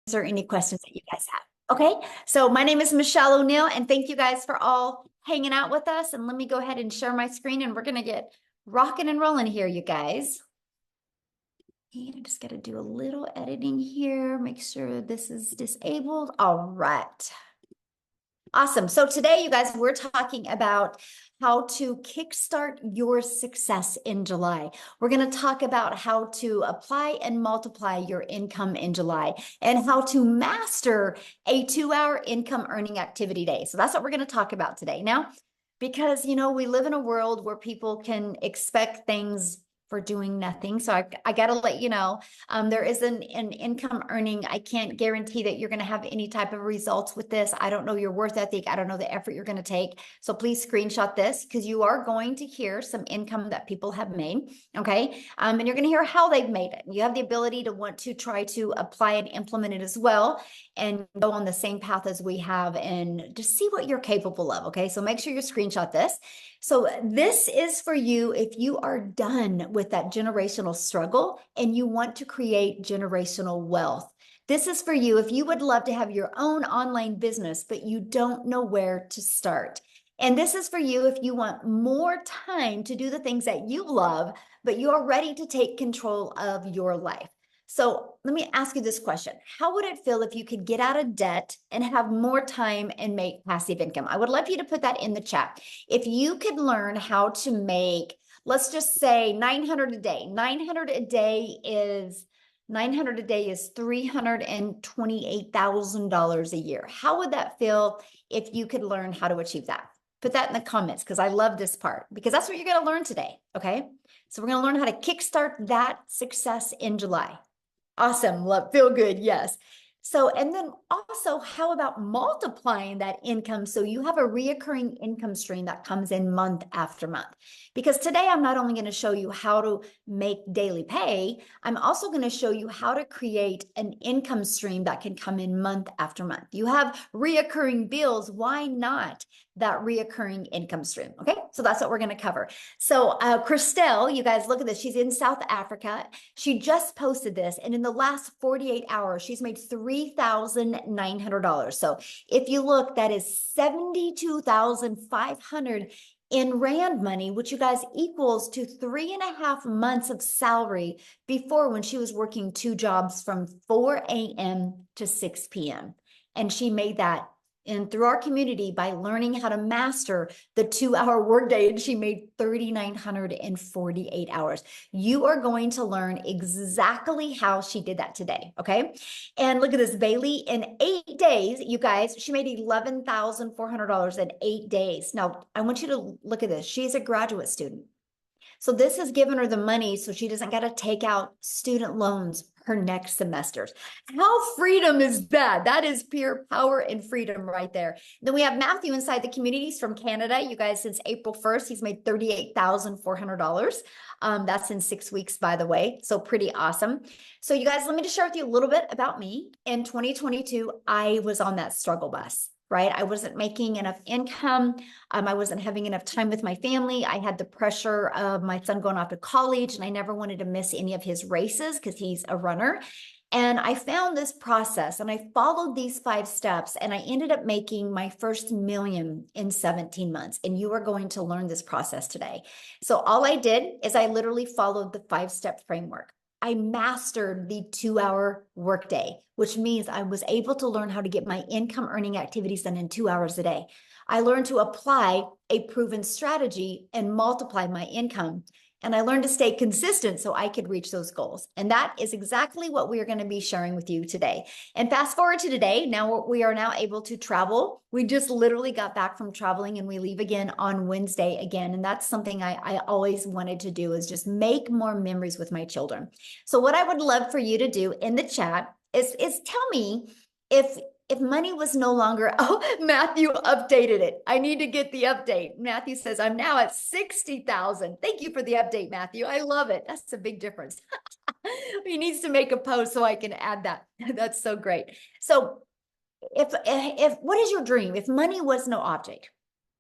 answer any questions that you guys have. Okay, so my name is Michelle O'Neill, and thank you guys for all hanging out with us. And let me go ahead and share my screen, and we're going to get rocking and rolling here, you guys. And I just got to do a little editing here, make sure this is disabled. All right. Awesome. So today, you guys, we're talking about how to kickstart your success in July. We're going to talk about how to apply and multiply your income in July and how to master a 2-hour income earning activity day. So that's what we're going to talk about today. Now, because, we live in a world where people can expect things for doing nothing. So I got to let you know, there is an income earning. I can't guarantee that you're going to have any type of results with this. I don't know your worth ethic. I don't know the effort you're going to take. So please screenshot this because you are going to hear some income that people have made. Okay. And you're going to hear how they've made it. You have the ability to want to try to apply and implement it as well and go on the same path as we have and just see what you're capable of. Okay. So make sure you screenshot this. So this is for you if you are done with that generational struggle and you want to create generational wealth. This is for you if you would love to have your own online business, but you don't know where to start. And this is for you if you want more time to do the things that you love, but you are ready to take control of your life. So let me ask you this question. How would it feel if you could get out of debt and have more time and make passive income? I would love you to put that in the chat. If you could learn how to make, let's just say 900 a day. 900 a day is $328,000 a year. How would that feel if you could learn how to achieve that? Put that in the comments because I love this part because that's what you're going to learn today. Okay. So we're going to learn how to kickstart that success in July. Awesome. Love, feel good. Yes. So, and then also, how about multiplying that income so you have a reoccurring income stream that comes in month after month? Because today I'm not only going to show you how to make daily pay, I'm also going to show you how to create an income stream that can come in month after month. You have reoccurring bills. Why not that reoccurring income stream? Okay. So that's what we're going to cover. So, Christelle, you guys look at this. She's in South Africa. She just posted this, and in the last 48 hours, she's made $3,900. So if you look, that is 72,500 in Rand money, which you guys equals to 3.5 months of salary before when she was working 2 jobs from 4 a.m. to 6 p.m. And she made that and through our community by learning how to master the 2-hour workday, and she made 3,948 hours. You are going to learn exactly how she did that today, okay? And look at this, Bailey, in 8 days, you guys, she made $11,400 in 8 days. Now, I want you to look at this. She's a graduate student. So this has given her the money so she doesn't got to take out student loans her next semesters. How freedom is that? That is pure power and freedom right there. Then we have Matthew inside the communities from Canada. You guys, since April 1st, he's made $38,400. That's in 6 weeks, by the way. So pretty awesome. So you guys, let me just share with you a little bit about me. In 2022, I was on that struggle bus. Right? I wasn't making enough income. I wasn't having enough time with my family. I had the pressure of my son going off to college, and I never wanted to miss any of his races because he's a runner. And I found this process and I followed these 5 steps, and I ended up making my first million in 17 months. And you are going to learn this process today. So all I did is I literally followed the 5-step framework. I mastered the 2-hour workday, which means I was able to learn how to get my income earning activities done in 2 hours a day. I learned to apply a proven strategy and multiply my income. And I learned to stay consistent so I could reach those goals. And that is exactly what we are going to be sharing with you today. And fast forward to today, now we are now able to travel. We just literally got back from traveling and we leave again on Wednesday again. And that's something I always wanted to do, is just make more memories with my children. So what I would love for you to do in the chat is tell me if money was no longer, oh, Matthew updated it. I need to get the update. Matthew says, I'm now at 60,000. Thank you for the update, Matthew. I love it. That's a big difference. He needs to make a post so I can add that. That's so great. So if what is your dream? If money was no object,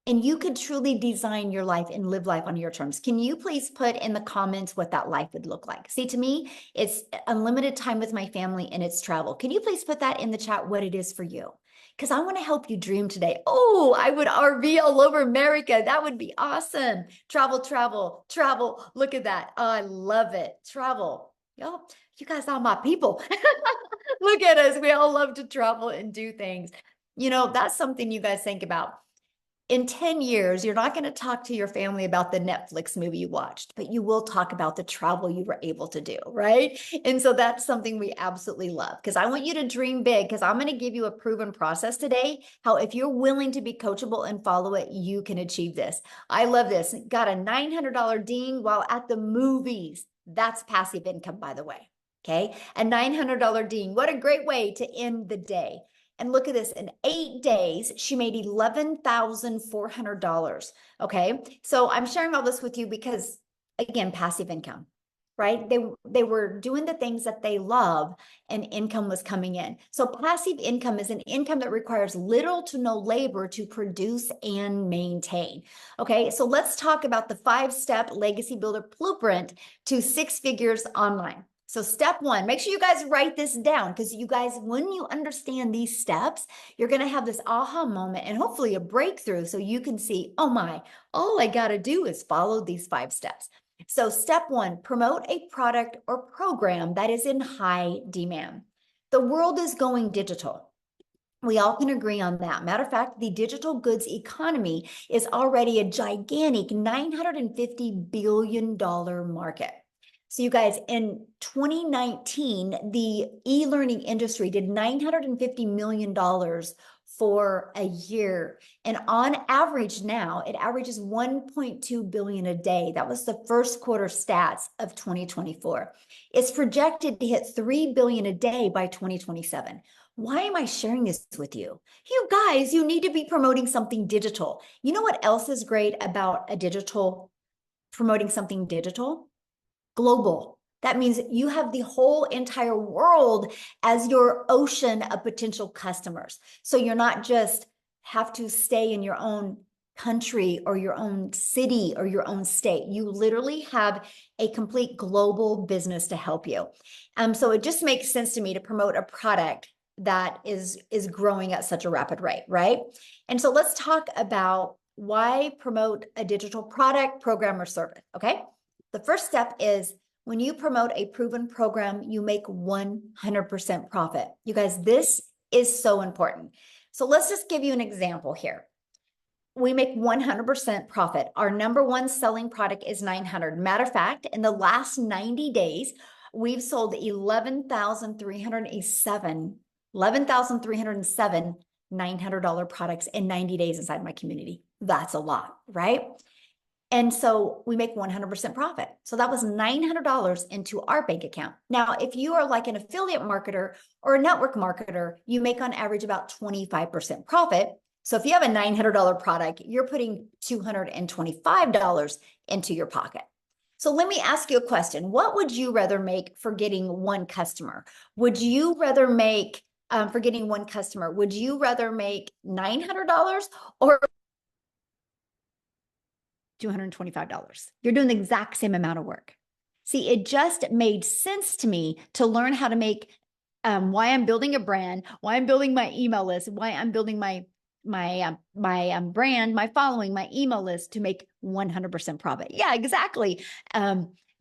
and you could truly design your life and live life on your terms. Can you please put in the comments what that life would look like? See, to me, it's unlimited time with my family and it's travel. Can you please put that in the chat what it is for you? Because I want to help you dream today. Oh, I would RV all over America. That would be awesome. Travel, travel, travel. Look at that. Oh, I love it. Travel. Yo, you guys are my people. Look at us. We all love to travel and do things. You know, that's something you guys think about. In 10 years, you're not going to talk to your family about the Netflix movie you watched, but you will talk about the travel you were able to do, right? And so that's something we absolutely love because I want you to dream big because I'm going to give you a proven process today, how if you're willing to be coachable and follow it, you can achieve this. I love this. Got a $900 ding while at the movies. That's passive income, by the way. Okay. A $900 ding. What a great way to end the day. And look at this, in 8 days, she made $11,400. Okay. So I'm sharing all this with you because, again, passive income, right? They were doing the things that they love and income was coming in. So passive income is an income that requires little to no labor to produce and maintain. Okay. So let's talk about the 5-step legacy builder blueprint to 6 figures online. So step 1, make sure you guys write this down because you guys, when you understand these steps, you're going to have this aha moment and hopefully a breakthrough so you can see, oh my, all I got to do is follow these 5 steps. So step 1, promote a product or program that is in high demand. The world is going digital. We all can agree on that. Matter of fact, the digital goods economy is already a gigantic $950 billion market. So you guys, in 2019, the e-learning industry did $950 million for a year. And on average now, it averages 1.2 billion a day. That was the first quarter stats of 2024. It's projected to hit 3 billion a day by 2027. Why am I sharing this with you? You guys, you need to be promoting something digital. You know what else is great about promoting something digital? Global. That means you have the whole entire world as your ocean of potential customers. So you're not just have to stay in your own country or your own city or your own state. You literally have a complete global business to help you. So it just makes sense to me to promote a product that is growing at such a rapid rate, right? And so let's talk about why promote a digital product, program, or service, okay? The first step is when you promote a proven program, you make 100% profit. You guys, this is so important. So let's just give you an example here. We make 100% profit. Our number one selling product is 900. Matter of fact, in the last 90 days, we've sold 11,307 $900 products in 90 days inside my community. That's a lot, right? And so we make 100% profit. So that was $900 into our bank account. Now, if you are like an affiliate marketer or a network marketer, you make on average about 25% profit. So if you have a $900 product, you're putting $225 into your pocket. So let me ask you a question. What would you rather make for getting one customer? Would you rather make, for getting one customer, would you rather make $900 or $225? You're doing the exact same amount of work. See, it just made sense to me to learn how to make, why I'm building a brand, why I'm building my email list, why I'm building my brand, my following, my email list to make 100% profit. Yeah, exactly.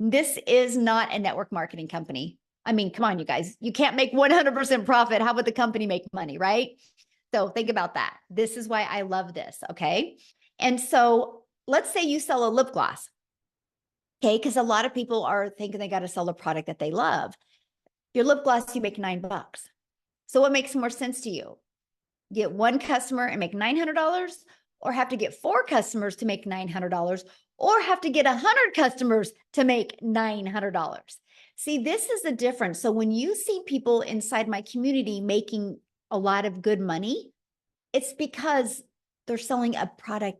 This is not a network marketing company. I mean, come on, you guys, you can't make 100% profit. How would the company make money, right? So think about that. This is why I love this. Okay. And so let's say you sell a lip gloss. Okay. Because a lot of people are thinking they got to sell a product that they love. Your lip gloss, you make $9. So what makes more sense to you? Get one customer and make $900, or have to get 4 customers to make $900, or have to get 100 customers to make $900. See, this is the difference. So when you see people inside my community making a lot of good money, it's because they're selling a product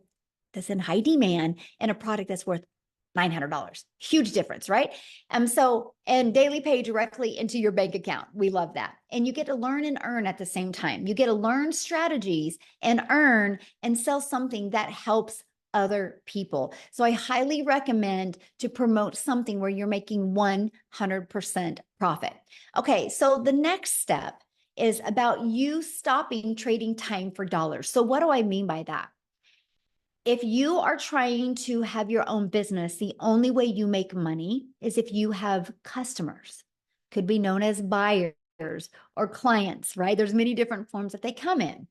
that's in high demand and a product that's worth $900. Huge difference, right? And daily pay directly into your bank account. We love that. And you get to learn and earn at the same time. You get to learn strategies and earn and sell something that helps other people. So I highly recommend to promote something where you're making 100% profit. Okay, so the next step is about you stopping trading time for dollars. So what do I mean by that? If you are trying to have your own business, the only way you make money is if you have customers, could be known as buyers or clients, right? There's many different forms that they come in.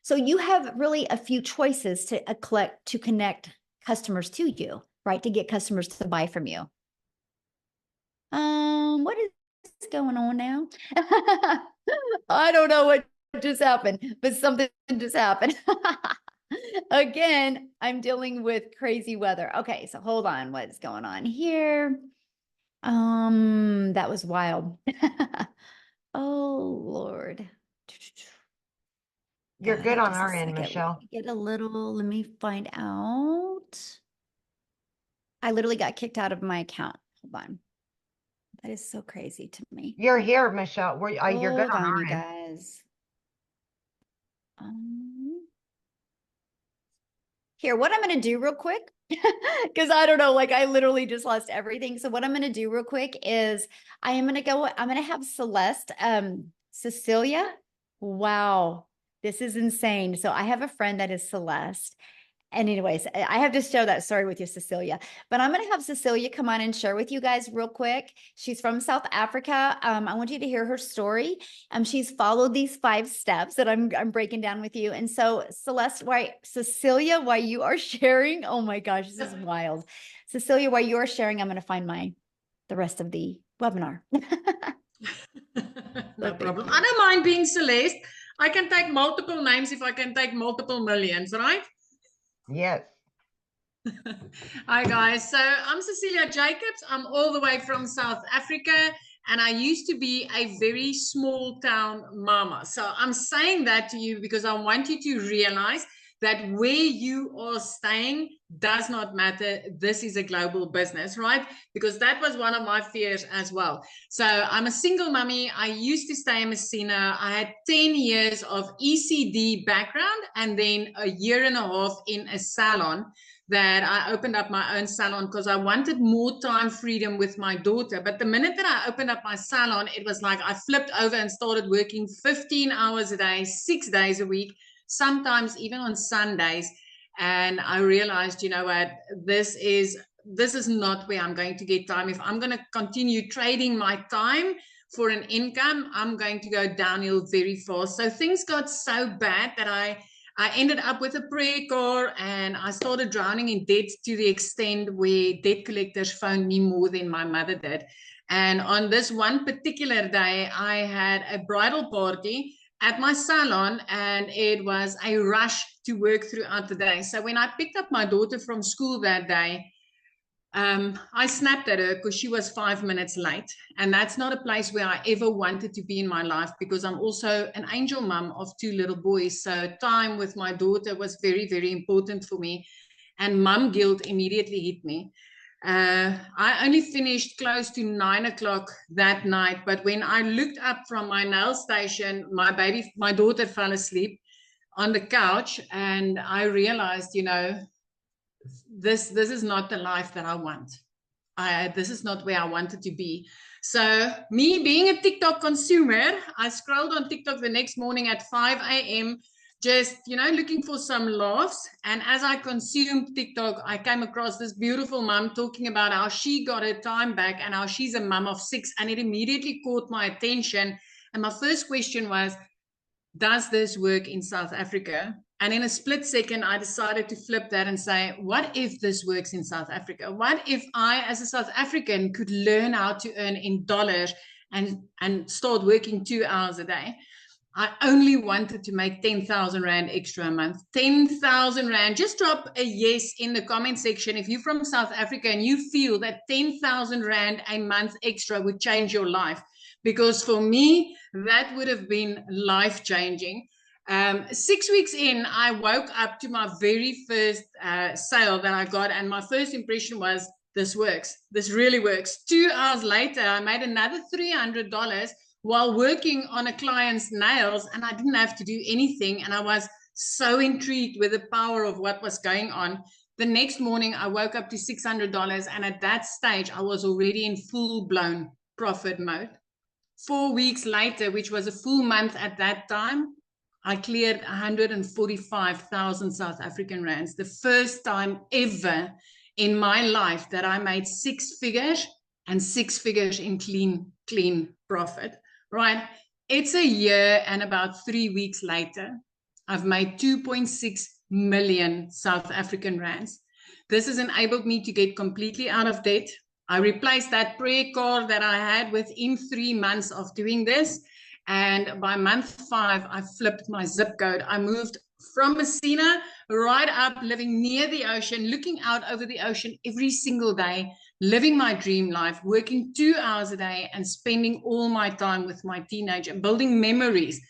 So you have really a few choices to connect customers to you, right? To get customers to buy from you. What is going on now? I don't know what just happened, but something just happened. Again, I'm dealing with crazy weather. Okay, so hold on. What's going on here? That was wild. Oh, Lord. You're God, good on just a our end, second. Michelle. Let me find out. I literally got kicked out of my account. Hold on. That is so crazy to me. You're here, Michelle. You're good Hold on on, our you end. guys. Here, what I'm going to do real quick, because I don't know, like I literally just lost everything. So what I'm going to do real quick is I'm going to have Celeste, Cecilia. Wow, this is insane. So I have a friend that is Celeste. And anyways, I have to share that story with you, Cecilia. But I'm going to have Cecilia come on and share with you guys real quick. She's from South Africa. I want you to hear her story. She's followed these 5 steps that I'm breaking down with you. And so, Cecilia, while you are sharing, oh my gosh, this is wild. Cecilia, while you are sharing, I'm going to find the rest of the webinar. No problem. I don't mind being Celeste. I can take multiple names if I can take multiple millions, right? Yes. Hi, guys. So I'm Cecilia Jacobs. I'm all the way from South Africa, and I used to be a very small town mama. So I'm saying that to you because I want you to realize that where you are staying does not matter. This is a global business, right? Because that was one of my fears as well. So I'm a single mummy. I used to stay in Messina. I had 10 years of ECD background and then a year and a half in a salon that I opened up my own salon because I wanted more time freedom with my daughter. But the minute that I opened up my salon, it was like I flipped over and started working 15 hours a day, 6 days a week, sometimes even on Sundays. And I realized, you know what, this is not where I'm going to get time. If I'm going to continue trading my time for an income, I'm going to go downhill very fast. So things got so bad that I ended up with a prayer car and I started drowning in debt to the extent where debt collectors phoned me more than my mother did. And on this one particular day, I had a bridal party at my salon and it was a rush to work throughout the day. So when I picked up my daughter from school that day, I snapped at her because she was 5 minutes late. And that's not a place where I ever wanted to be in my life because I'm also an angel mom of 2 little boys. So time with my daughter was very, very important for me. And mom guilt immediately hit me. I only finished close to 9 o'clock that night. But when I looked up from my nail station, my daughter fell asleep on the couch. And I realized, you know, this is not the life that I want. This is not where I wanted to be. So me being a TikTok consumer, I scrolled on TikTok the next morning at 5 a.m. just, you know, looking for some laughs. And as I consumed TikTok, I came across this beautiful mom talking about how she got her time back and how she's a mom of 6. And it immediately caught my attention. And my first question was, does this work in South Africa? And in a split second, I decided to flip that and say, what if this works in South Africa? What if I, as a South African, could learn how to earn in dollars and start working 2 hours a day? I only wanted to make 10,000 Rand extra a month. 10,000 Rand. Just drop a yes in the comment section if you're from South Africa and you feel that 10,000 Rand a month extra would change your life. Because for me, that would have been life-changing. 6 weeks in, I woke up to my very first sale that I got, and my first impression was, this works. This really works. 2 hours later, I made another $300 while working on a client's nails, and I didn't have to do anything. And I was so intrigued with the power of what was going on. The next morning, I woke up to $600. And at that stage, I was already in full-blown profit mode. 4 weeks later, which was a full month at that time, I cleared 145,000 South African rands. The first time ever in my life that I made 6 figures, and 6 figures in clean profit, right? It's a year and about 3 weeks later, I've made 2.6 million South African rands. This has enabled me to get completely out of debt. I replaced that prayer card that I had within 3 months of doing this. And by month 5, I flipped my zip code. I moved from Messina right up, living near the ocean, looking out over the ocean every single day, living my dream life, working 2 hours a day and spending all my time with my teenager, building memories.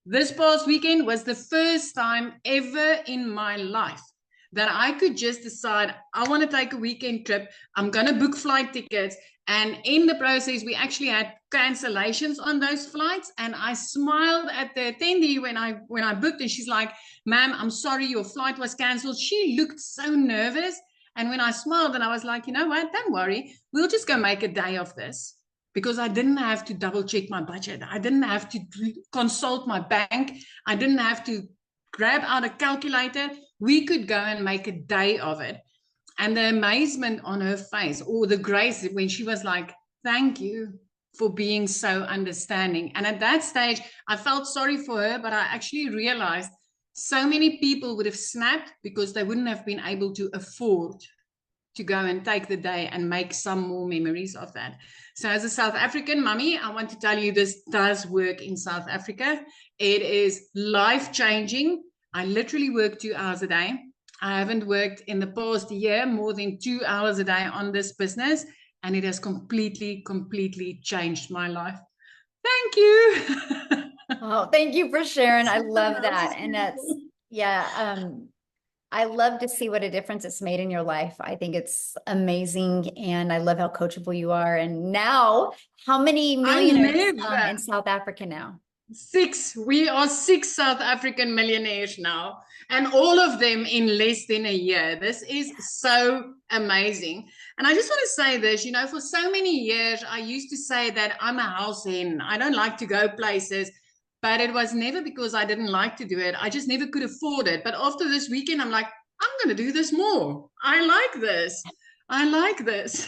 This past weekend was the first time ever in my life that I could just decide, I want to take a weekend trip. I'm going to book flight tickets. And in the process, we actually had cancellations on those flights. And I smiled at the attendee when I booked, and she's like, "Ma'am, I'm sorry, your flight was canceled." She looked so nervous. And when I smiled, and I was like, "You know what? Don't worry. We'll just go make a day of this." Because I didn't have to double check my budget. I didn't have to consult my bank. I didn't have to grab out a calculator. We could go and make a day of it. And the amazement on her face, or the grace when she was like, "Thank you for being so understanding." And at that stage, I felt sorry for her, but I actually realized so many people would have snapped because they wouldn't have been able to afford to go and take the day and make some more memories of that. So as a South African mummy, I want to tell you this does work in South Africa. It is life-changing. I literally work 2 hours a day. I haven't worked in the past year more than 2 hours a day on this business, and it has completely changed my life. Thank you. Oh, thank you for sharing. I love that. And that's, yeah, I love to see what a difference it's made in your life. I think it's amazing. And I love how coachable you are. And now, how many millionaires in South Africa now? 6. We are 6 South African millionaires now, and all of them in less than a year. This is so amazing. And I just want to say this, for so many years, I used to say that I'm a house hen. I don't like to go places, but it was never because I didn't like to do it. I just never could afford it. But after this weekend, I'm like, I'm going to do this more. I like this. I like this.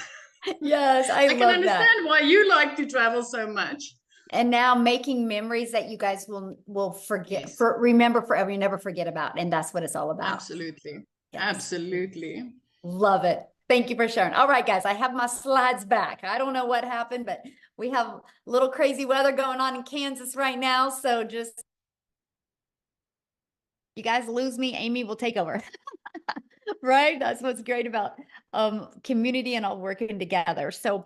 Yes, I can love understand that. why you like to travel so much. And now making memories that you guys will forget, Yes. remember forever, you never forget about. And that's what it's all about. Absolutely. Yes. Absolutely. Love it. Thank you for sharing. All right, guys, I have my slides back. I don't know what happened, but we have a little crazy weather going on in Kansas right now. So just, you guys lose me, Amy will take over. Right? That's what's great about community and all working together. So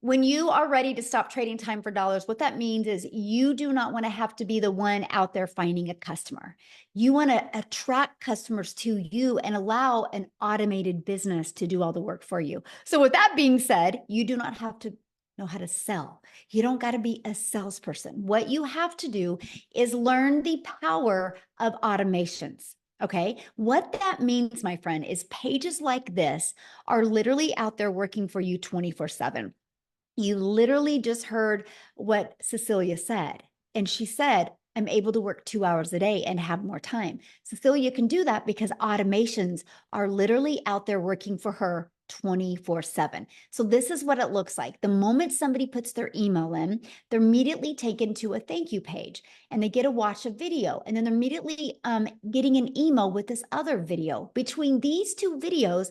when you are ready to stop trading time for dollars, what that means is you do not want to have to be the one out there finding a customer. You want to attract customers to you and allow an automated business to do all the work for you. So with that being said, you do not have to know how to sell. You don't got to be a salesperson. What you have to do is learn the power of automations. Okay, what that means, my friend, is pages like this are literally out there working for you 24/7. You literally just heard what Cecilia said. And she said, I'm able to work 2 hours a day and have more time. Cecilia can do that because automations are literally out there working for her 24/7. So this is what it looks like. The moment somebody puts their email in, they're immediately taken to a thank you page and they get to watch a video. And then they're immediately getting an email with this other video. Between these 2 videos,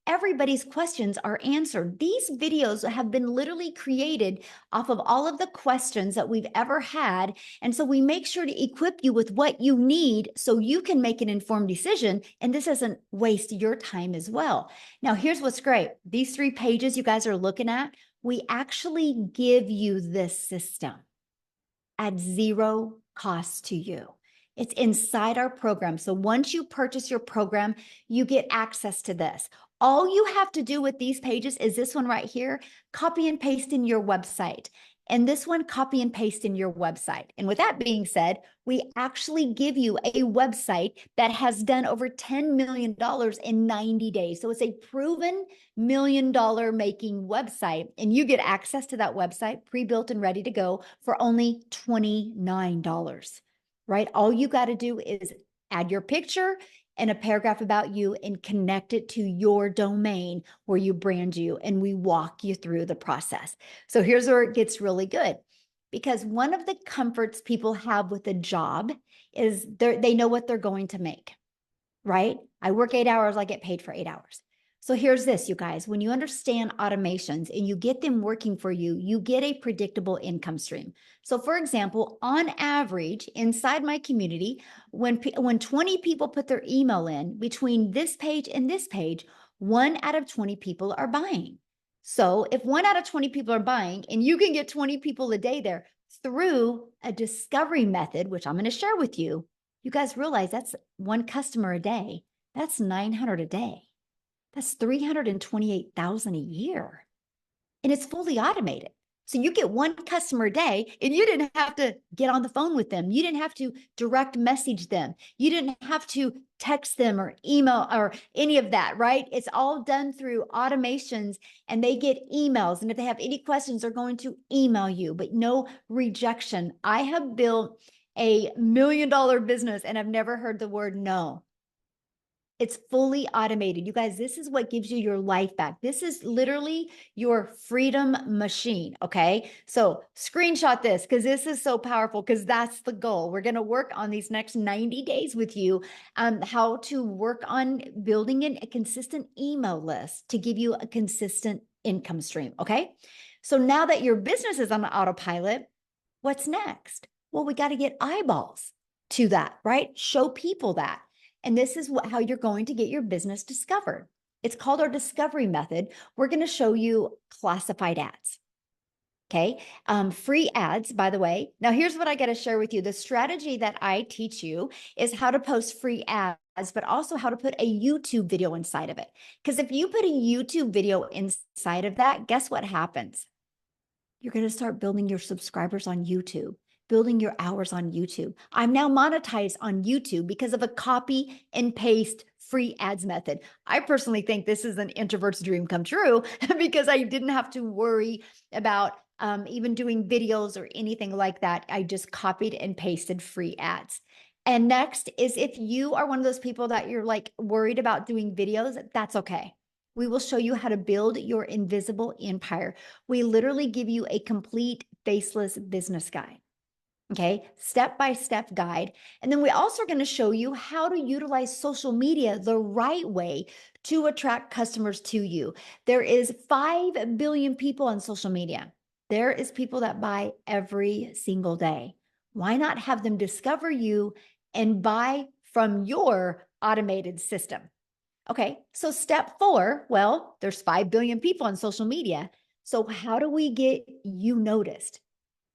everybody's questions are answered. These videos have been literally created off of all of the questions that we've ever had. And so we make sure to equip you with what you need so you can make an informed decision. And this doesn't waste your time as well. Now, here's what's great. These 3 pages you guys are looking at, we actually give you this system at 0 cost to you. It's inside our program. So once you purchase your program, you get access to this. All you have to do with these pages is this one right here, copy and paste in your website. And this one, copy and paste in your website. And with that being said, we actually give you a website that has done over $10 million in 90 days. So it's a proven $1 million making website. And you get access to that website pre-built and ready to go for only $29, right? All you got to do is add your picture and a paragraph about you and connect it to your domain where you brand you, and we walk you through the process. So here's where it gets really good, because one of the comforts people have with a job is they know what they're going to make, right? I work 8 hours, I get paid for 8 hours. So here's this, you guys, when you understand automations and you get them working for you, you get a predictable income stream. So for example, on average, inside my community, when 20 people put their email in between this page and this page, 1 out of 20 people are buying. So if 1 out of 20 people are buying and you can get 20 people a day there through a discovery method, which I'm going to share with you, you guys realize that's 1 customer a day. That's 900 a day. That's 328,000 a year. And it's fully automated. So you get 1 customer a day and you didn't have to get on the phone with them. You didn't have to direct message them. You didn't have to text them or email or any of that, right? It's all done through automations, and they get emails. And if they have any questions, they're going to email you, but no rejection. I have built a $1 million business and I've never heard the word no. It's fully automated. You guys, this is what gives you your life back. This is literally your freedom machine, okay? So screenshot this because this is so powerful, because that's the goal. We're going to work on these next 90 days with you, how to work on building a consistent email list to give you a consistent income stream, okay? So now that your business is on autopilot, what's next? Well, we got to get eyeballs to that, right? Show people that. And this is how you're going to get your business discovered. It's called our discovery method. We're going to show you classified ads. Okay. Free ads, by the way. Now, here's what I got to share with you. The strategy that I teach you is how to post free ads, but also how to put a YouTube video inside of it. Because if you put a YouTube video inside of that, guess what happens? You're going to start building your subscribers on YouTube, building your hours on YouTube. I'm now monetized on YouTube because of a copy and paste free ads method. I personally think this is an introvert's dream come true because I didn't have to worry about even doing videos or anything like that. I just copied and pasted free ads. And next is, if you are one of those people that you're like worried about doing videos, that's okay. We will show you how to build your invisible empire. We literally give you a complete faceless business guide. Okay, step-by-step guide. And then we also are going to show you how to utilize social media the right way to attract customers to you. There is 5 billion people on social media. There is people that buy every single day. Why not have them discover you and buy from your automated system? Okay, so step 4, well, there's 5 billion people on social media. So how do we get you noticed?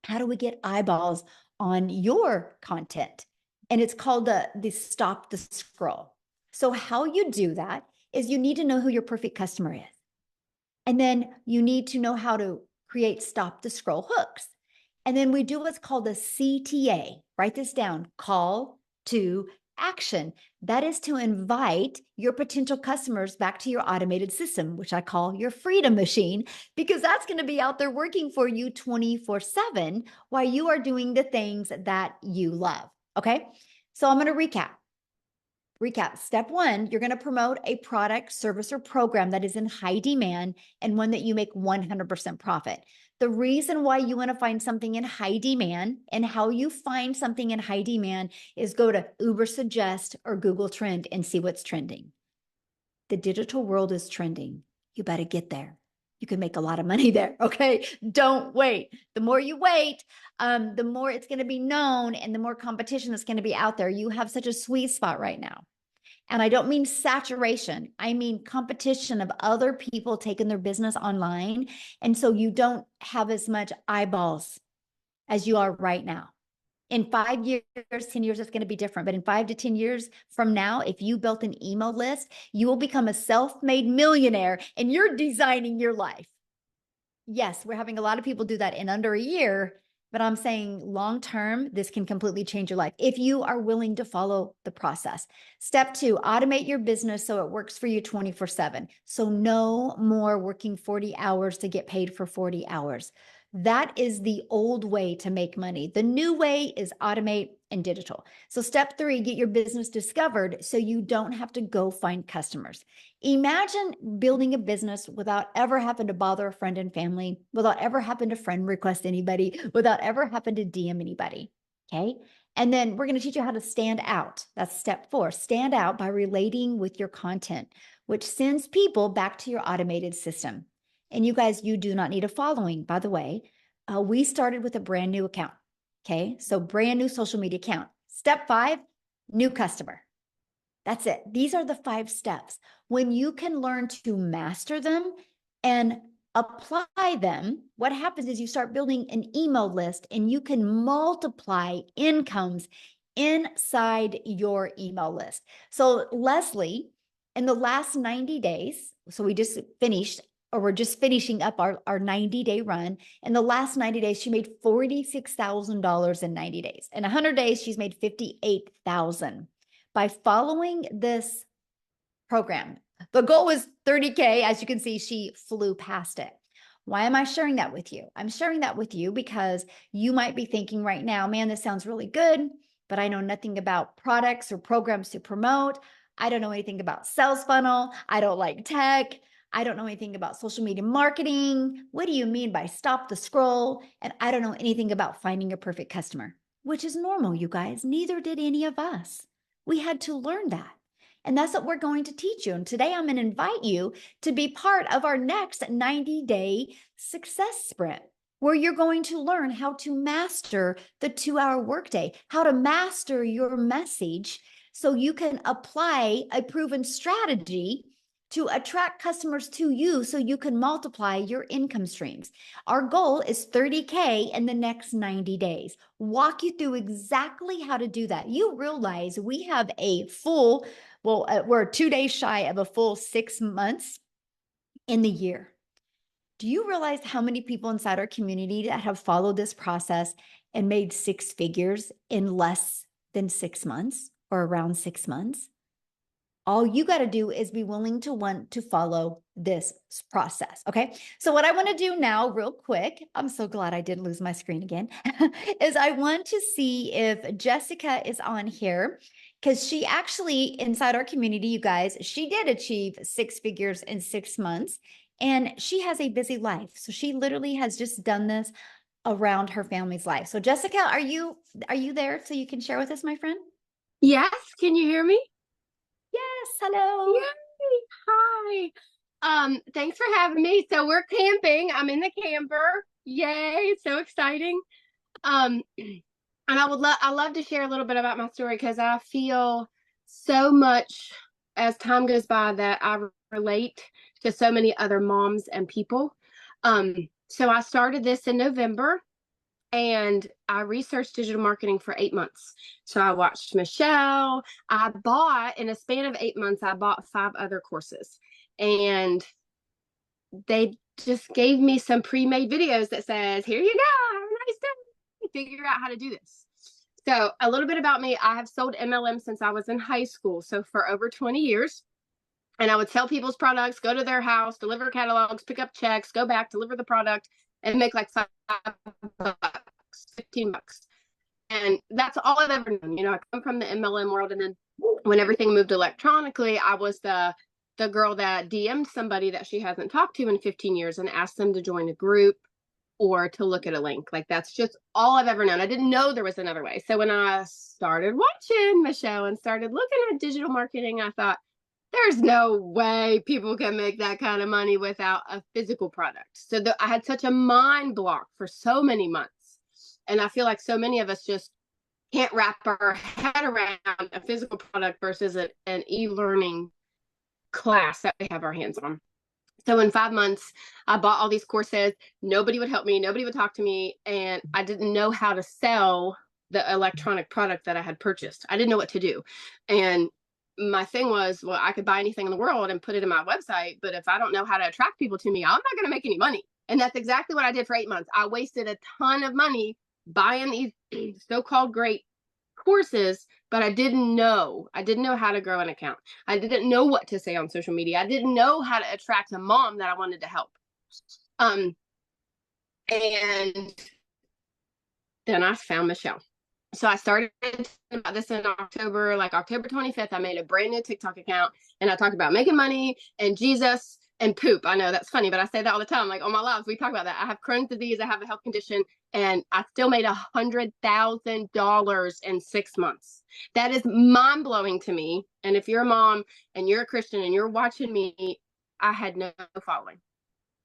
How do we get eyeballs on your content? And it's called the stop the scroll. So how you do that is you need to know who your perfect customer is. And then you need to know how to create stop the scroll hooks. And then we do what's called a CTA. Write this down: call to action. That is to invite your potential customers back to your automated system, which I call your freedom machine, because that's going to be out there working for you 24/7 while you are doing the things that you love. Okay. So I'm going to recap. Step 1, you're going to promote a product, service, or program that is in high demand and one that you make 100% profit. The reason why you want to find something in high demand, and how you find something in high demand, is go to Uber Suggest or Google Trend and see what's trending. The digital world is trending. You better get there. You can make a lot of money there. Okay. Don't wait. The more you wait, the more it's going to be known and the more competition that's going to be out there. You have such a sweet spot right now. And I don't mean saturation. I mean competition of other people taking their business online. And so you don't have as much eyeballs as you are right now. In 5 years, 10 years, it's going to be different. But in 5 to 10 years from now, if you built an email list, you will become a self-made millionaire and you're designing your life. Yes, we're having a lot of people do that in under a year, but I'm saying long term, this can completely change your life if you are willing to follow the process. Step 2, automate your business so it works for you 24/7. So no more working 40 hours to get paid for 40 hours. That is the old way to make money. The new way is automate and digital. So step 3, get your business discovered so you don't have to go find customers. Imagine building a business without ever having to bother a friend and family, without ever having to friend request anybody, without ever having to DM anybody. Okay. And then we're going to teach you how to stand out. That's step 4. Stand out by relating with your content, which sends people back to your automated system. And you guys, you do not need a following, by the way. We started with a brand new account. Okay. So brand new social media account. Step 5, new customer. That's it. These are the 5 steps. When you can learn to master them and apply them, what happens is you start building an email list and you can multiply incomes inside your email list. So Leslie, in the last 90 days, so we just finished, or we're just finishing up our 90-day run. In the last 90 days, she made $46,000 in 90 days. In 100 days, she's made $58,000 by following this program. The goal was 30K. As you can see, she flew past it. Why am I sharing that with you? I'm sharing that with you because you might be thinking right now, man, this sounds really good, but I know nothing about products or programs to promote. I don't know anything about sales funnel. I don't like tech. I don't know anything about social media marketing. What do you mean by stop the scroll? And I don't know anything about finding a perfect customer, which is normal, you guys. Neither did any of us. We had to learn that. And that's what we're going to teach you. And today I'm going to invite you to be part of our next 90-day success sprint, where you're going to learn how to master the 2-hour workday, how to master your message so you can apply a proven strategy to attract customers to you so you can multiply your income streams. Our goal is 30K in the next 90 days. Walk you through exactly how to do that. You realize we have a full, we're 2 days shy of a full 6 months in the year. Do you realize how many people inside our community that have followed this process and made 6 figures in less than 6 months or around 6 months? All you got to do is be willing to want to follow this process. Okay. So what I want to do now real quick, I'm so glad I didn't lose my screen again, is I want to see if Jessica is on here, because she actually, inside our community, you guys, she did achieve 6 figures in 6 months and she has a busy life. So she literally has just done this around her family's life. So Jessica, are you there so you can share with us, my friend? Yes, can you hear me? Yes, hello. Yay. Hi. Thanks for having me. So we're camping. I'm in the camper. Yay, so exciting. And I love to share a little bit about my story because I feel so much as time goes by that I relate to so many other moms and people. So I started this in November. And I researched digital marketing for 8 months. So I watched Michelle. In a span of 8 months, I bought 5 other courses. And they just gave me some pre-made videos that says, here you go, have a nice day. Figure out how to do this. So a little bit about me. I have sold MLM since I was in high school. So for over 20 years. And I would sell people's products, go to their house, deliver catalogs, pick up checks, go back, deliver the product, and make like $5, $15. And that's all I've ever known. You know, I come from the MLM world, and then when everything moved electronically, I was the girl that DM'd somebody that she hasn't talked to in 15 years and asked them to join a group or to look at a link. Like, that's just all I've ever known. I didn't know there was another way. So when I started watching Michelle and started looking at digital marketing, I thought, there's no way people can make that kind of money without a physical product. So I had such a mind block for so many months. And I feel like so many of us just can't wrap our head around a physical product versus an e-learning class that we have our hands on. So in 5 months, I bought all these courses. Nobody would help me. Nobody would talk to me. And I didn't know how to sell the electronic product that I had purchased. I didn't know what to do. And my thing was, well, I could buy anything in the world and put it in my website, but if I don't know how to attract people to me, I'm not going to make any money. And that's exactly what I did for 8 months. I wasted a ton of money buying these so-called great courses, but I didn't know how to grow an account. I didn't know what to say on social media. I didn't know how to attract a mom that I wanted to help. And then I found Michelle. So I started about this in October, like October 25th. I made a brand new TikTok account, and I talked about making money and Jesus and poop. I know that's funny, but I say that all the time. Like on my lives, we talk about that. I have Crohn's disease. I have a health condition, and I still made $100,000 in 6 months. That is mind blowing to me. And if you're a mom and you're a Christian and you're watching me, I had no following,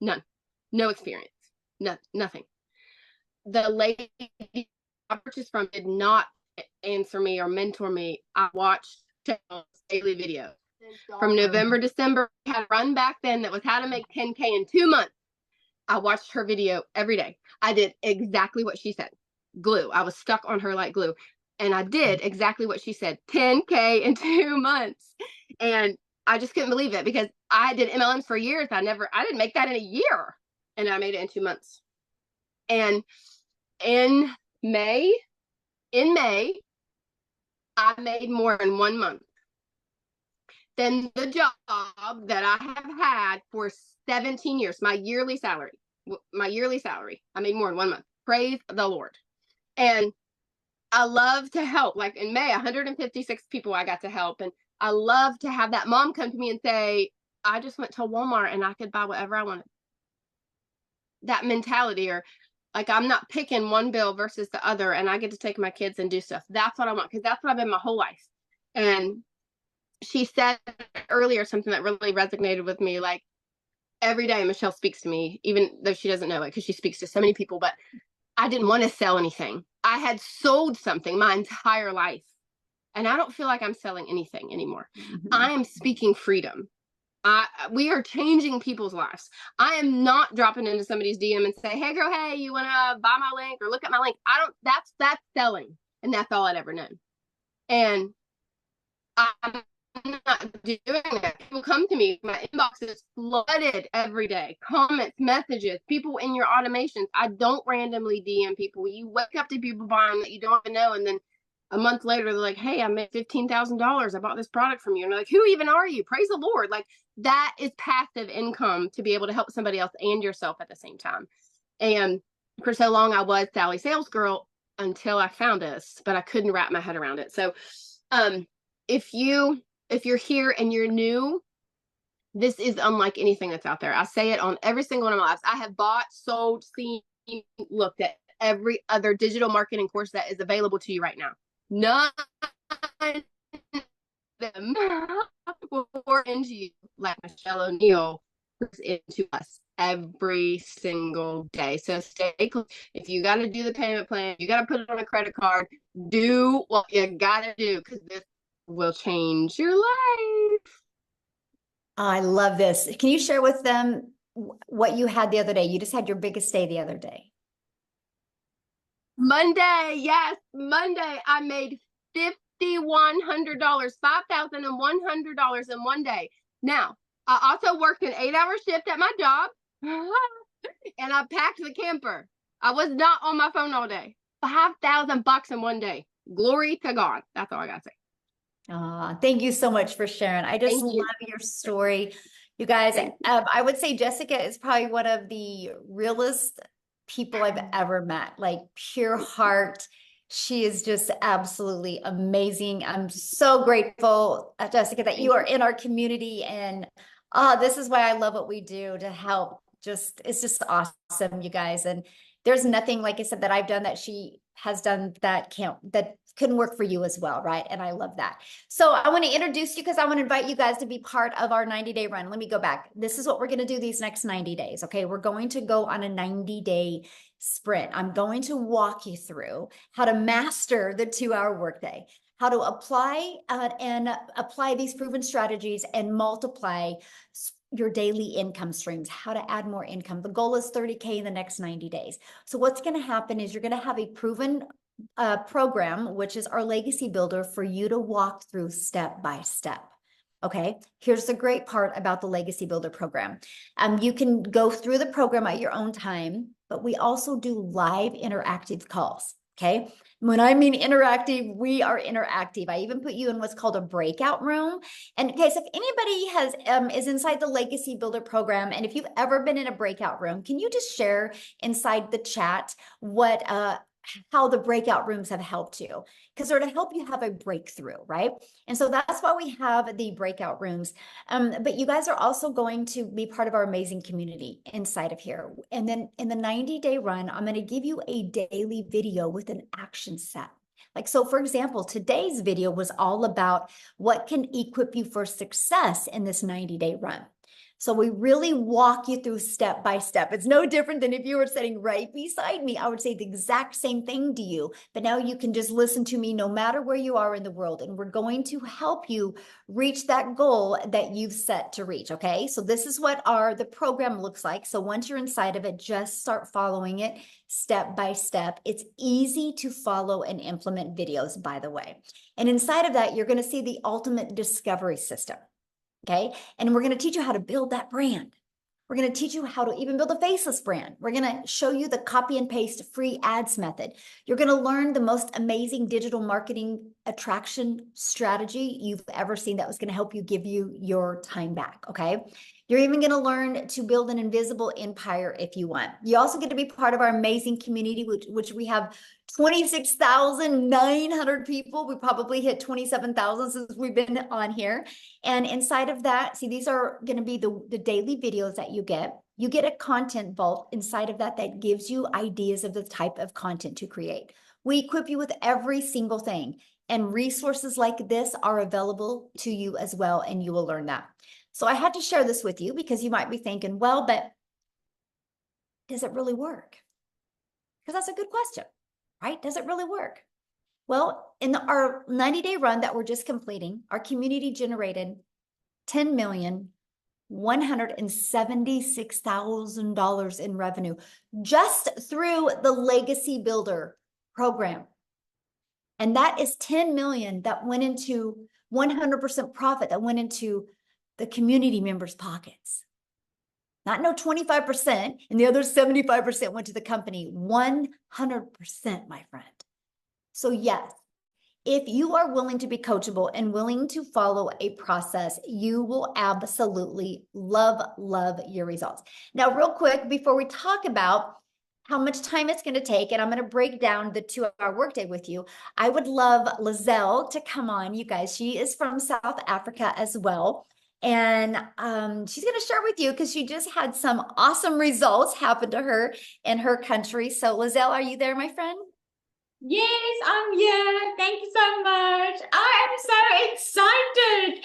none, no experience, nothing. The lady I purchased from did not answer me or mentor me. I watched daily videos from November, December. I had a run back then that was how to make 10K in 2 months. I watched her video every day. I did exactly what she said. Glue. I was stuck on her like glue. And I did exactly what she said. 10K in 2 months. And I just couldn't believe it because I did MLMs for years. I didn't make that in a year. And I made it in 2 months. And in May, I made more in 1 month than the job that I have had for 17 years. My yearly salary, I made more in 1 month. Praise the Lord. And I love to help. Like in May, 156 people I got to help. And I love to have that mom come to me and say, I just went to Walmart and I could buy whatever I wanted. That mentality, or like I'm not picking one bill versus the other, and I get to take my kids and do stuff. That's what I want, because that's what I've been my whole life. And she said earlier something that really resonated with me. Like every day Michelle speaks to me, even though she doesn't know it because she speaks to so many people, but I didn't want to sell anything. I had sold something my entire life, and I don't feel like I'm selling anything anymore. Mm-hmm. I am speaking freedom. We are changing people's lives. I am not dropping into somebody's DM and say, hey girl, hey, you want to buy my link or look at my link? That's selling. And that's all I'd ever known. And I'm not doing that. People come to me, my inbox is flooded every day. Comments, messages, people in your automations. I don't randomly DM people. You wake up to people buying that you don't even know, and then a month later, they're like, hey, I made $15,000. I bought this product from you. And they're like, who even are you? Praise the Lord. Like that is passive income to be able to help somebody else and yourself at the same time. And for so long, I was Sally Sales Girl until I found this, but I couldn't wrap my head around it. So if you're here and you're new, this is unlike anything that's out there. I say it on every single one of my lives. I have bought, sold, seen, looked at every other digital marketing course that is available to you right now. None of them will pour into you like Michelle O'Neill pours into us every single day. So stay close. If you got to do the payment plan, you got to put it on a credit card, do what you got to do, because this will change your life. I love this. Can you share with them what you had the other day? You just had your biggest day the other day. Monday, yes, Monday, I made $5,100, $5,100 in one day. Now, I also worked an 8-hour shift at my job, and I packed the camper. I was not on my phone all day. $5,000 in one day. Glory to God. That's all I gotta say. Thank you so much for sharing. I just love your story. You guys, I would say Jessica is probably one of the realest people I've ever met, like pure heart. She is just absolutely amazing. I'm so grateful, Jessica, that you are in our community. And this is why I love what we do to help. It's just awesome, you guys. And there's nothing, like I said, that I've done that she has done that couldn't work for you as well, right? And I love that. So I want to introduce you because I want to invite you guys to be part of our 90-day run. Let me go back. This is what we're going to do these next 90 days, okay? We're going to go on a 90-day sprint. I'm going to walk you through how to master the 2-hour workday, how to apply these proven strategies and multiply your daily income streams, how to add more income. The goal is 30K in the next 90 days. So what's going to happen is you're going to have a proven program, which is our legacy builder for you to walk through step by step. Okay, here's the great part about the Legacy Builder program. You can go through the program at your own time, but we also do live interactive calls. Okay, when I mean interactive, we are interactive. I even put you in what's called a breakout room. And okay, so if anybody is inside the Legacy Builder program, and if you've ever been in a breakout room, can you just share inside the chat what how the breakout rooms have helped you? Because they're to help you have a breakthrough, right? And so that's why we have the breakout rooms. But you guys are also going to be part of our amazing community inside of here. And then in the 90-day run, I'm going to give you a daily video with an action set. Like, so for example, today's video was all about what can equip you for success in this 90-day run. So we really walk you through step by step. It's no different than if you were sitting right beside me. I would say the exact same thing to you, but now you can just listen to me no matter where you are in the world. And we're going to help you reach that goal that you've set to reach. Okay. So this is what the program looks like. So once you're inside of it, just start following it step by step. It's easy to follow and implement videos, by the way. And inside of that, you're going to see the ultimate discovery system. Okay. And we're going to teach you how to build that brand. We're going to teach you how to even build a faceless brand. We're going to show you the copy and paste free ads method. You're going to learn the most amazing digital marketing attraction strategy you've ever seen that was going to help you give you your time back. Okay. You're even going to learn to build an invisible empire if you want. You also get to be part of our amazing community, which we have 26,900 people. We probably hit 27,000 since we've been on here. And inside of that, see, these are going to be the daily videos that you get. You get a content vault inside of that that gives you ideas of the type of content to create. We equip you with every single thing. And resources like this are available to you as well, and you will learn that. So I had to share this with you because you might be thinking, well, but does it really work? Because that's a good question, right? Does it really work? Well, in our 90-day run that we're just completing, our community generated $10,176,000 in revenue just through the Legacy Builder program. And that is 10 million that went into 100% profit that went into the community members' pockets. Not no 25%, and the other 75% went to the company. 100%, my friend. So yes, if you are willing to be coachable and willing to follow a process, you will absolutely love your results. Now, real quick, before we talk about how much time it's going to take, and I'm going to break down the 2-hour workday with you, I would love Lizelle to come on, you guys. She is from South Africa as well. And she's going to share with you because she just had some awesome results happen to her in her country. So Lizelle, are you there, my friend? Yes, I'm here. Thank you so much. I am so excited.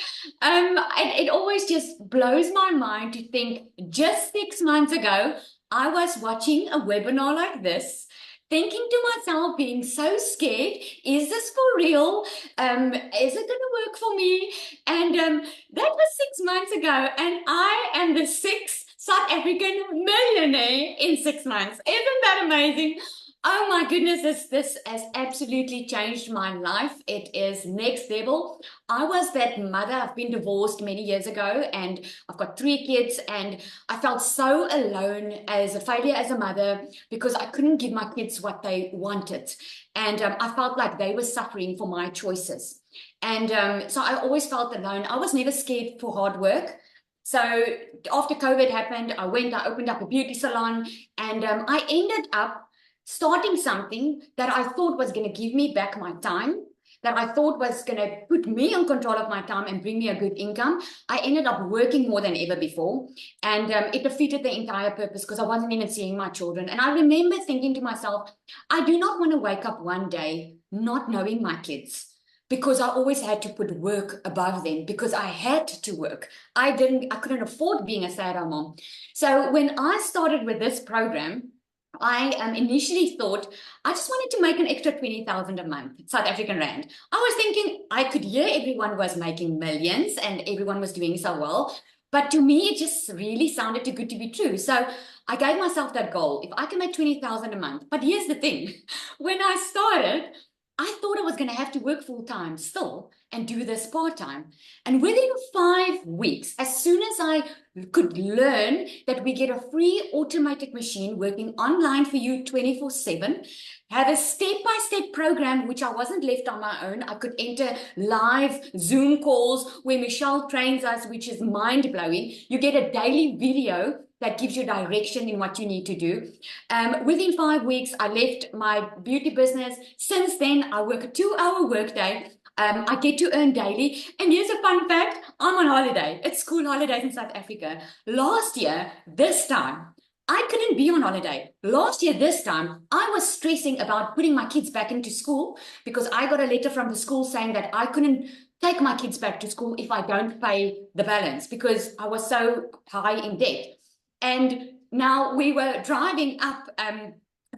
It always just blows my mind to think just 6 months ago, I was watching a webinar like this, thinking to myself, being so scared, is this for real? Is it going to work for me? And that was 6 months ago, and I am the 6th South African millionaire in 6 months. Isn't that amazing? Oh my goodness, this has absolutely changed my life. It is next level. I was that mother. I've been divorced many years ago and I've got 3 kids, and I felt so alone as a failure as a mother because I couldn't give my kids what they wanted. And I felt like they were suffering for my choices. And so I always felt alone. I was never scared for hard work. So after COVID happened, I opened up a beauty salon, and I ended up starting something that I thought was going to give me back my time, that I thought was going to put me in control of my time and bring me a good income. I ended up working more than ever before, and it defeated the entire purpose because I wasn't even seeing my children. And I remember thinking to myself, I do not want to wake up one day not knowing my kids, because I always had to put work above them because I had to work. I couldn't afford being a stay-at-home mom. So when I started with this program, I initially thought I just wanted to make an extra 20,000 a month, South African rand. I was thinking I could hear everyone was making millions and everyone was doing so well. But to me, it just really sounded too good to be true. So I gave myself that goal. If I can make 20,000 a month, but here's the thing. When I started, I thought I was going to have to work full time still and do this part time. And within 5 weeks, as soon as I could learn that we get a free automated machine working online for you 24/7, have a step-by-step program, which I wasn't left on my own. I could enter live Zoom calls where Michelle trains us, which is mind-blowing. You get a daily video that gives you direction in what you need to do. Within 5 weeks, I left my beauty business. Since then, I work a 2-hour workday. I get to earn daily. And here's a fun fact. I'm on holiday. It's school holidays in South Africa. Last year, this time, I couldn't be on holiday. Last year, this time, I was stressing about putting my kids back into school because I got a letter from the school saying that I couldn't take my kids back to school if I don't pay the balance because I was so high in debt. And now we were driving up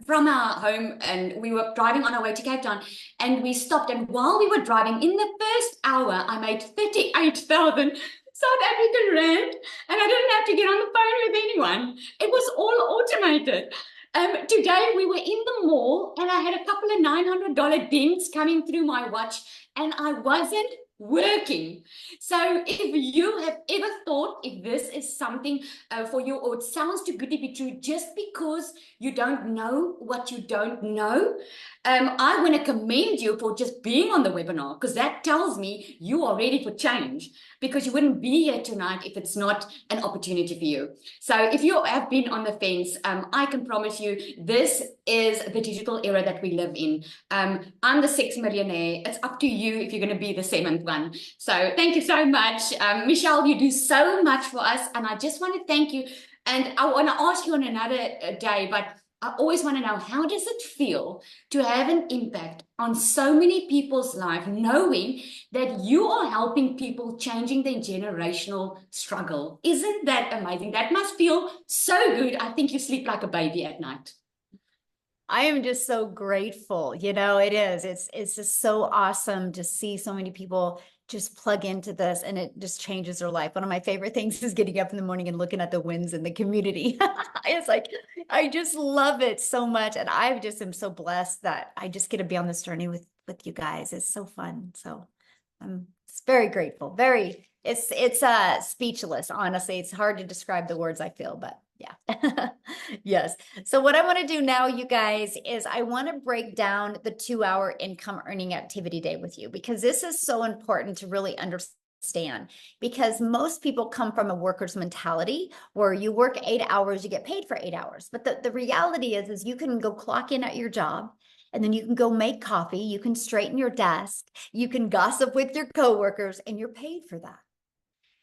from our home and we were driving on our way to Cape Town and we stopped. And while we were driving, in the first hour, I made 38,000 South African rand and I didn't have to get on the phone with anyone. It was all automated. Today we were in the mall and I had a couple of $900 dings coming through my watch and I wasn't working. So if you have ever thought if this is something for you or it sounds too good to be true just because you don't know what you don't know, I want to commend you for just being on the webinar because that tells me you are ready for change because you wouldn't be here tonight if it's not an opportunity for you. So if you have been on the fence, I can promise you this is the digital era that we live in. I'm the 6th millionaire. It's up to you if you're going to be the 7th one. So thank you so much. Michelle, you do so much for us. And I just want to thank you. And I want to ask you on another day, but I always want to know, how does it feel to have an impact on so many people's lives, knowing that you are helping people changing their generational struggle? Isn't that amazing? That must feel so good. I think you sleep like a baby at night. I am just so grateful. You know, it is. It's just so awesome to see so many people just plug into this and it just changes their life. One of my favorite things is getting up in the morning and looking at the wins in the community. It's like, I just love it so much. And I just am so blessed that I just get to be on this journey with you guys. It's so fun. So I'm very grateful. It's speechless. Honestly, it's hard to describe the words I feel, but yeah. Yes. So what I want to do now, you guys, is I want to break down the 2-hour income earning activity day with you because this is so important to really understand because most people come from a worker's mentality where you work 8 hours, you get paid for 8 hours. But the reality is you can go clock in at your job and then you can go make coffee, you can straighten your desk, you can gossip with your coworkers, and you're paid for that.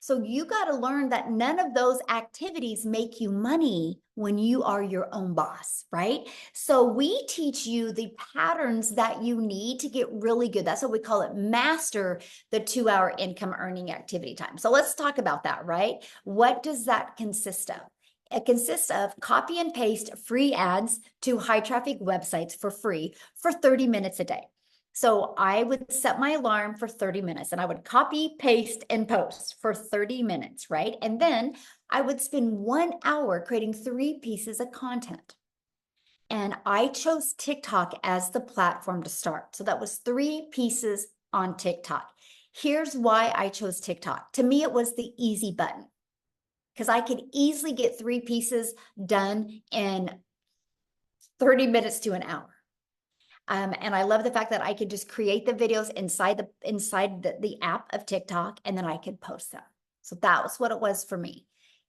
So you got to learn that none of those activities make you money when you are your own boss, right? So we teach you the patterns that you need to get really good. That's what we call it, master the 2-hour income earning activity time. So let's talk about that, right? What does that consist of? It consists of copy and paste free ads to high traffic websites for free for 30 minutes a day. So I would set my alarm for 30 minutes and I would copy, paste, and post for 30 minutes, right? And then I would spend 1 hour creating 3 pieces of content. And I chose TikTok as the platform to start. So that was 3 pieces on TikTok. Here's why I chose TikTok. To me, it was the easy button because I could easily get 3 pieces done in 30 minutes to an hour. And I love the fact that I could just create the videos inside the app of TikTok, and then I could post them. So that was what it was for me.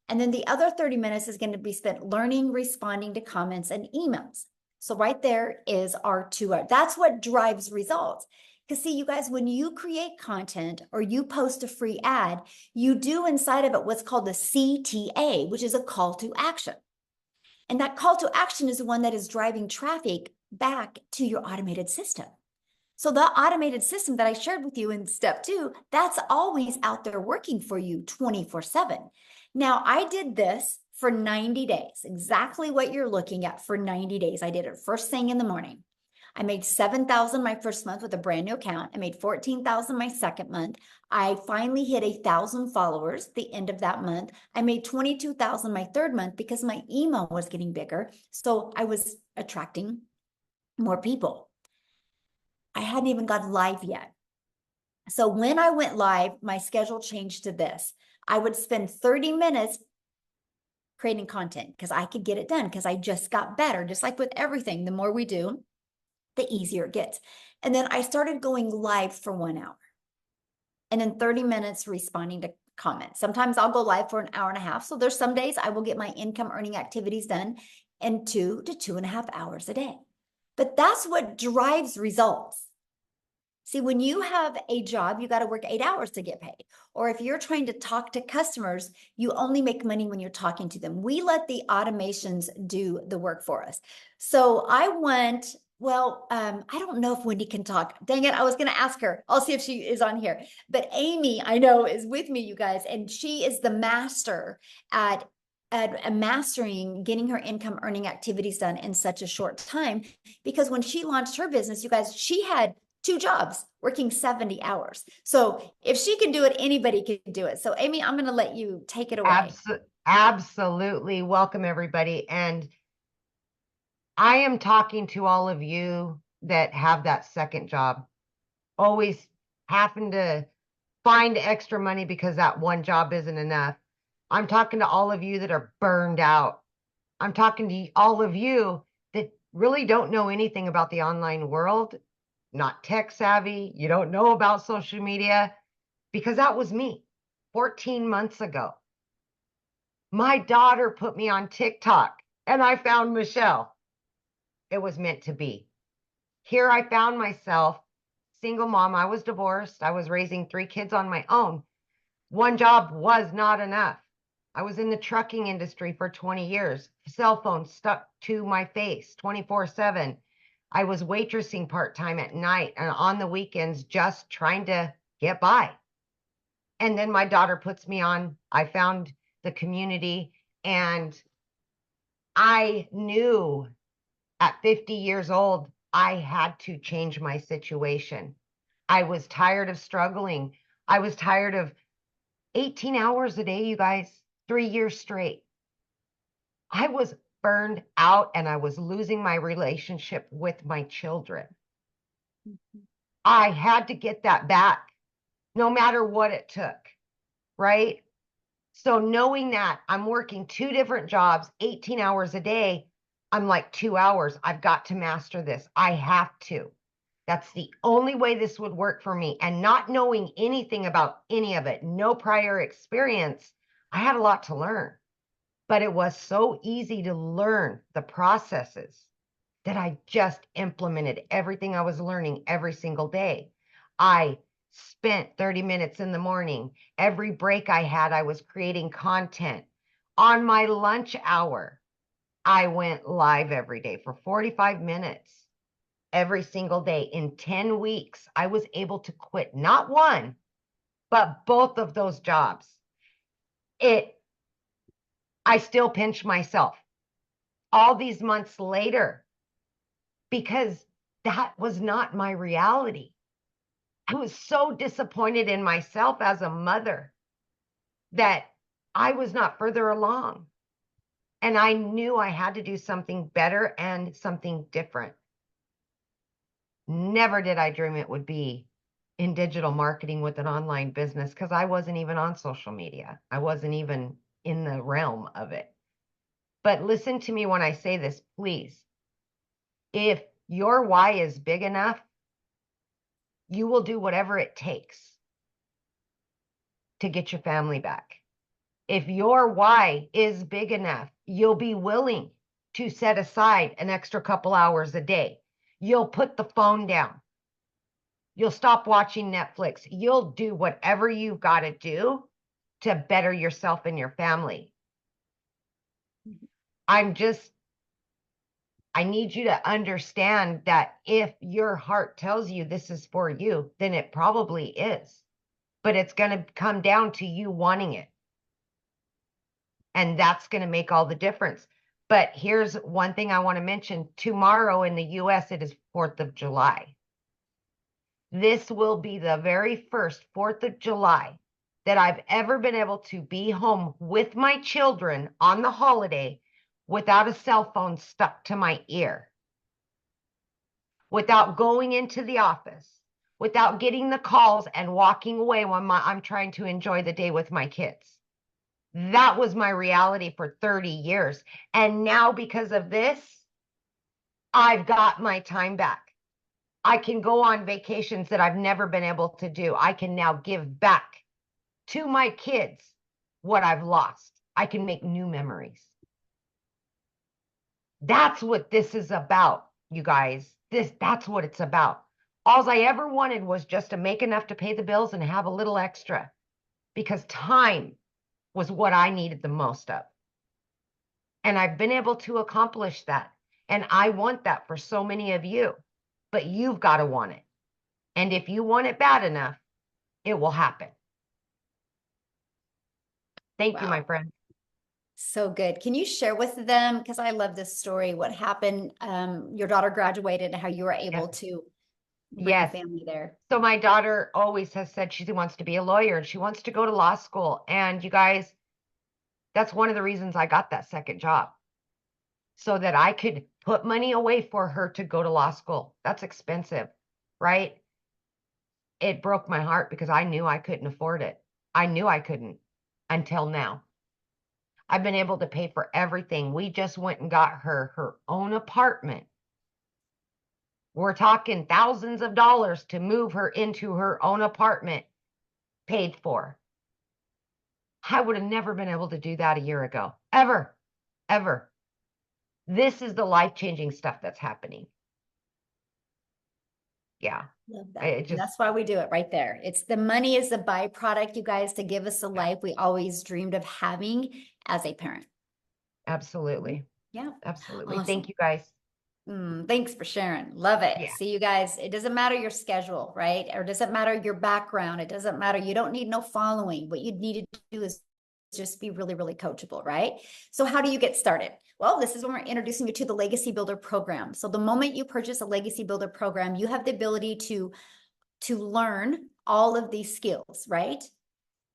And then the other 30 minutes is going to be spent learning, responding to comments and emails. So right there is our 2 hours. That's what drives results. Because see, you guys, when you create content or you post a free ad, you do inside of it what's called the CTA, which is a call to action. And that call to action is the one that is driving traffic back to your automated system. So the automated system that I shared with you in step 2, that's always out there working for you 24/7. Now, I did this for 90 days, exactly what you're looking at for 90 days. I did it first thing in the morning. I made 7,000 my first month with a brand new account. I made 14,000 my second month. I finally hit 1,000 followers at the end of that month. I made 22,000 my third month because my email was getting bigger. So I was attracting more people. I hadn't even got live yet. So when I went live, my schedule changed to this. I would spend 30 minutes creating content because I could get it done because I just got better. Just like with everything, the more we do, the easier it gets. And then I started going live for 1 hour and then 30 minutes responding to comments. Sometimes I'll go live for an hour and a half. So there's some days I will get my income earning activities done in 2 to 2.5 hours a day. But that's what drives results. See, when you have a job, you got to work 8 hours to get paid. Or if you're trying to talk to customers, you only make money when you're talking to them. We let the automations do the work for us. So I went, well, I don't know if Wendy can talk. Dang it, I was going to ask her. I'll see if she is on here. But Amy, I know, is with me, you guys, and she is the master at mastering getting her income earning activities done in such a short time. Because when she launched her business, you guys, she had 2 jobs working 70 hours. So if she can do it, anybody can do it. So Amy, I'm going to let you take it away. Absolutely. Welcome, everybody. And I am talking to all of you that have that second job, always having to find extra money because that one job isn't enough. I'm talking to all of you that are burned out. I'm talking to all of you that really don't know anything about the online world, not tech savvy, you don't know about social media, because that was me 14 months ago. My daughter put me on TikTok and I found Michelle. It was meant to be. Here I found myself, single mom. I was divorced. I was raising 3 kids on my own. One job was not enough. I was in the trucking industry for 20 years, cell phone stuck to my face 24/7. I was waitressing part-time at night and on the weekends, just trying to get by. And then my daughter puts me on. I found the community, and I knew at 50 years old, I had to change my situation. I was tired of struggling. I was tired of 18 hours a day, you guys, 3 years straight. I was burned out and I was losing my relationship with my children. I had to get that back, no matter what it took, right? So knowing that I'm working 2 different jobs, 18 hours a day, I'm like 2 hours. I've got to master this. I have to. That's the only way this would work for me. And not knowing anything about any of it, no prior experience, I had a lot to learn. But it was so easy to learn the processes that I just implemented everything I was learning every single day. I spent 30 minutes in the morning. Every break I had, I was creating content. On my lunch hour, I went live every day for 45 minutes every single day. In 10 weeks, I was able to quit not one, but both of those jobs. I still pinch myself all these months later because that was not my reality. I was so disappointed in myself as a mother that I was not further along. And I knew I had to do something better and something different. Never did I dream it would be in digital marketing with an online business because I wasn't even on social media. I wasn't even in the realm of it. But listen to me when I say this, please. If your why is big enough, you will do whatever it takes to get your family back. If your why is big enough, you'll be willing to set aside an extra couple hours a day. You'll put the phone down. You'll stop watching Netflix. You'll do whatever you've got to do to better yourself and your family. I need you to understand that if your heart tells you this is for you, then it probably is. But it's going to come down to you wanting it. And that's going to make all the difference. But here's one thing I want to mention. Tomorrow in the US, it is 4th of July. This will be the very first 4th of July that I've ever been able to be home with my children on the holiday without a cell phone stuck to my ear, without going into the office, without getting the calls and walking away when I'm trying to enjoy the day with my kids. That was my reality for 30 years. And now because of this, I've got my time back. I can go on vacations that I've never been able to do. I can now give back to my kids what I've lost. I can make new memories. That's what this is about, you guys. That's what it's about. All I ever wanted was just to make enough to pay the bills and have a little extra, because time was what I needed the most of. And I've been able to accomplish that. And I want that for so many of you, but you've got to want it. And if you want it bad enough, it will happen. Thank you, my friend. So good. Can you share with them, because I love this story, what happened? Your daughter graduated and how you were able to bring family there. So my daughter always has said she wants to be a lawyer and she wants to go to law school. And you guys, that's one of the reasons I got that second job, so that I could put money away for her to go to law school. That's expensive, right? It broke my heart because I knew I couldn't afford it. I knew I couldn't until now. I've been able to pay for everything. We just went and got her own apartment. We're talking thousands of dollars to move her into her own apartment, paid for. I would have never been able to do that a year ago. Ever. This is the life-changing stuff that's happening. Yeah. Love that. And that's why we do it right there. It's the money is the byproduct, you guys, to give us the life we always dreamed of having as a parent. Absolutely. Yeah. Absolutely. Awesome. Thank you, guys. Thanks for sharing. Love it. Yeah. See, you guys, it doesn't matter your schedule, right? Or it doesn't matter your background. It doesn't matter. You don't need no following. What you need to do is just be really, really coachable, right? So how do you get started? Well, this is when we're introducing you to the Legacy Builder program. So the moment you purchase a Legacy Builder program, you have the ability to learn all of these skills, right?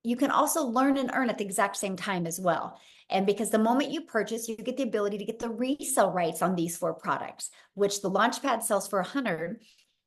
You can also learn and earn at the exact same time as well. And because the moment you purchase, you get the ability to get the resale rights on these 4 products, which the Launchpad sells for $100,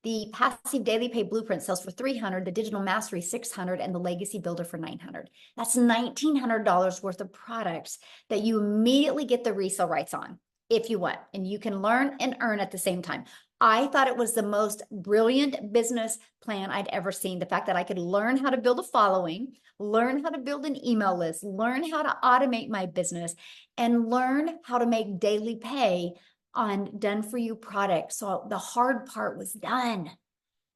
the Passive Daily Pay Blueprint sells for $300, the Digital Mastery $600, and the Legacy Builder for $900. That's $1,900 worth of products that you immediately get the resale rights on if you want, and you can learn and earn at the same time. I thought it was the most brilliant business plan I'd ever seen. The fact that I could learn how to build a following, learn how to build an email list, learn how to automate my business, and learn how to make daily pay on done for you products. So the hard part was done.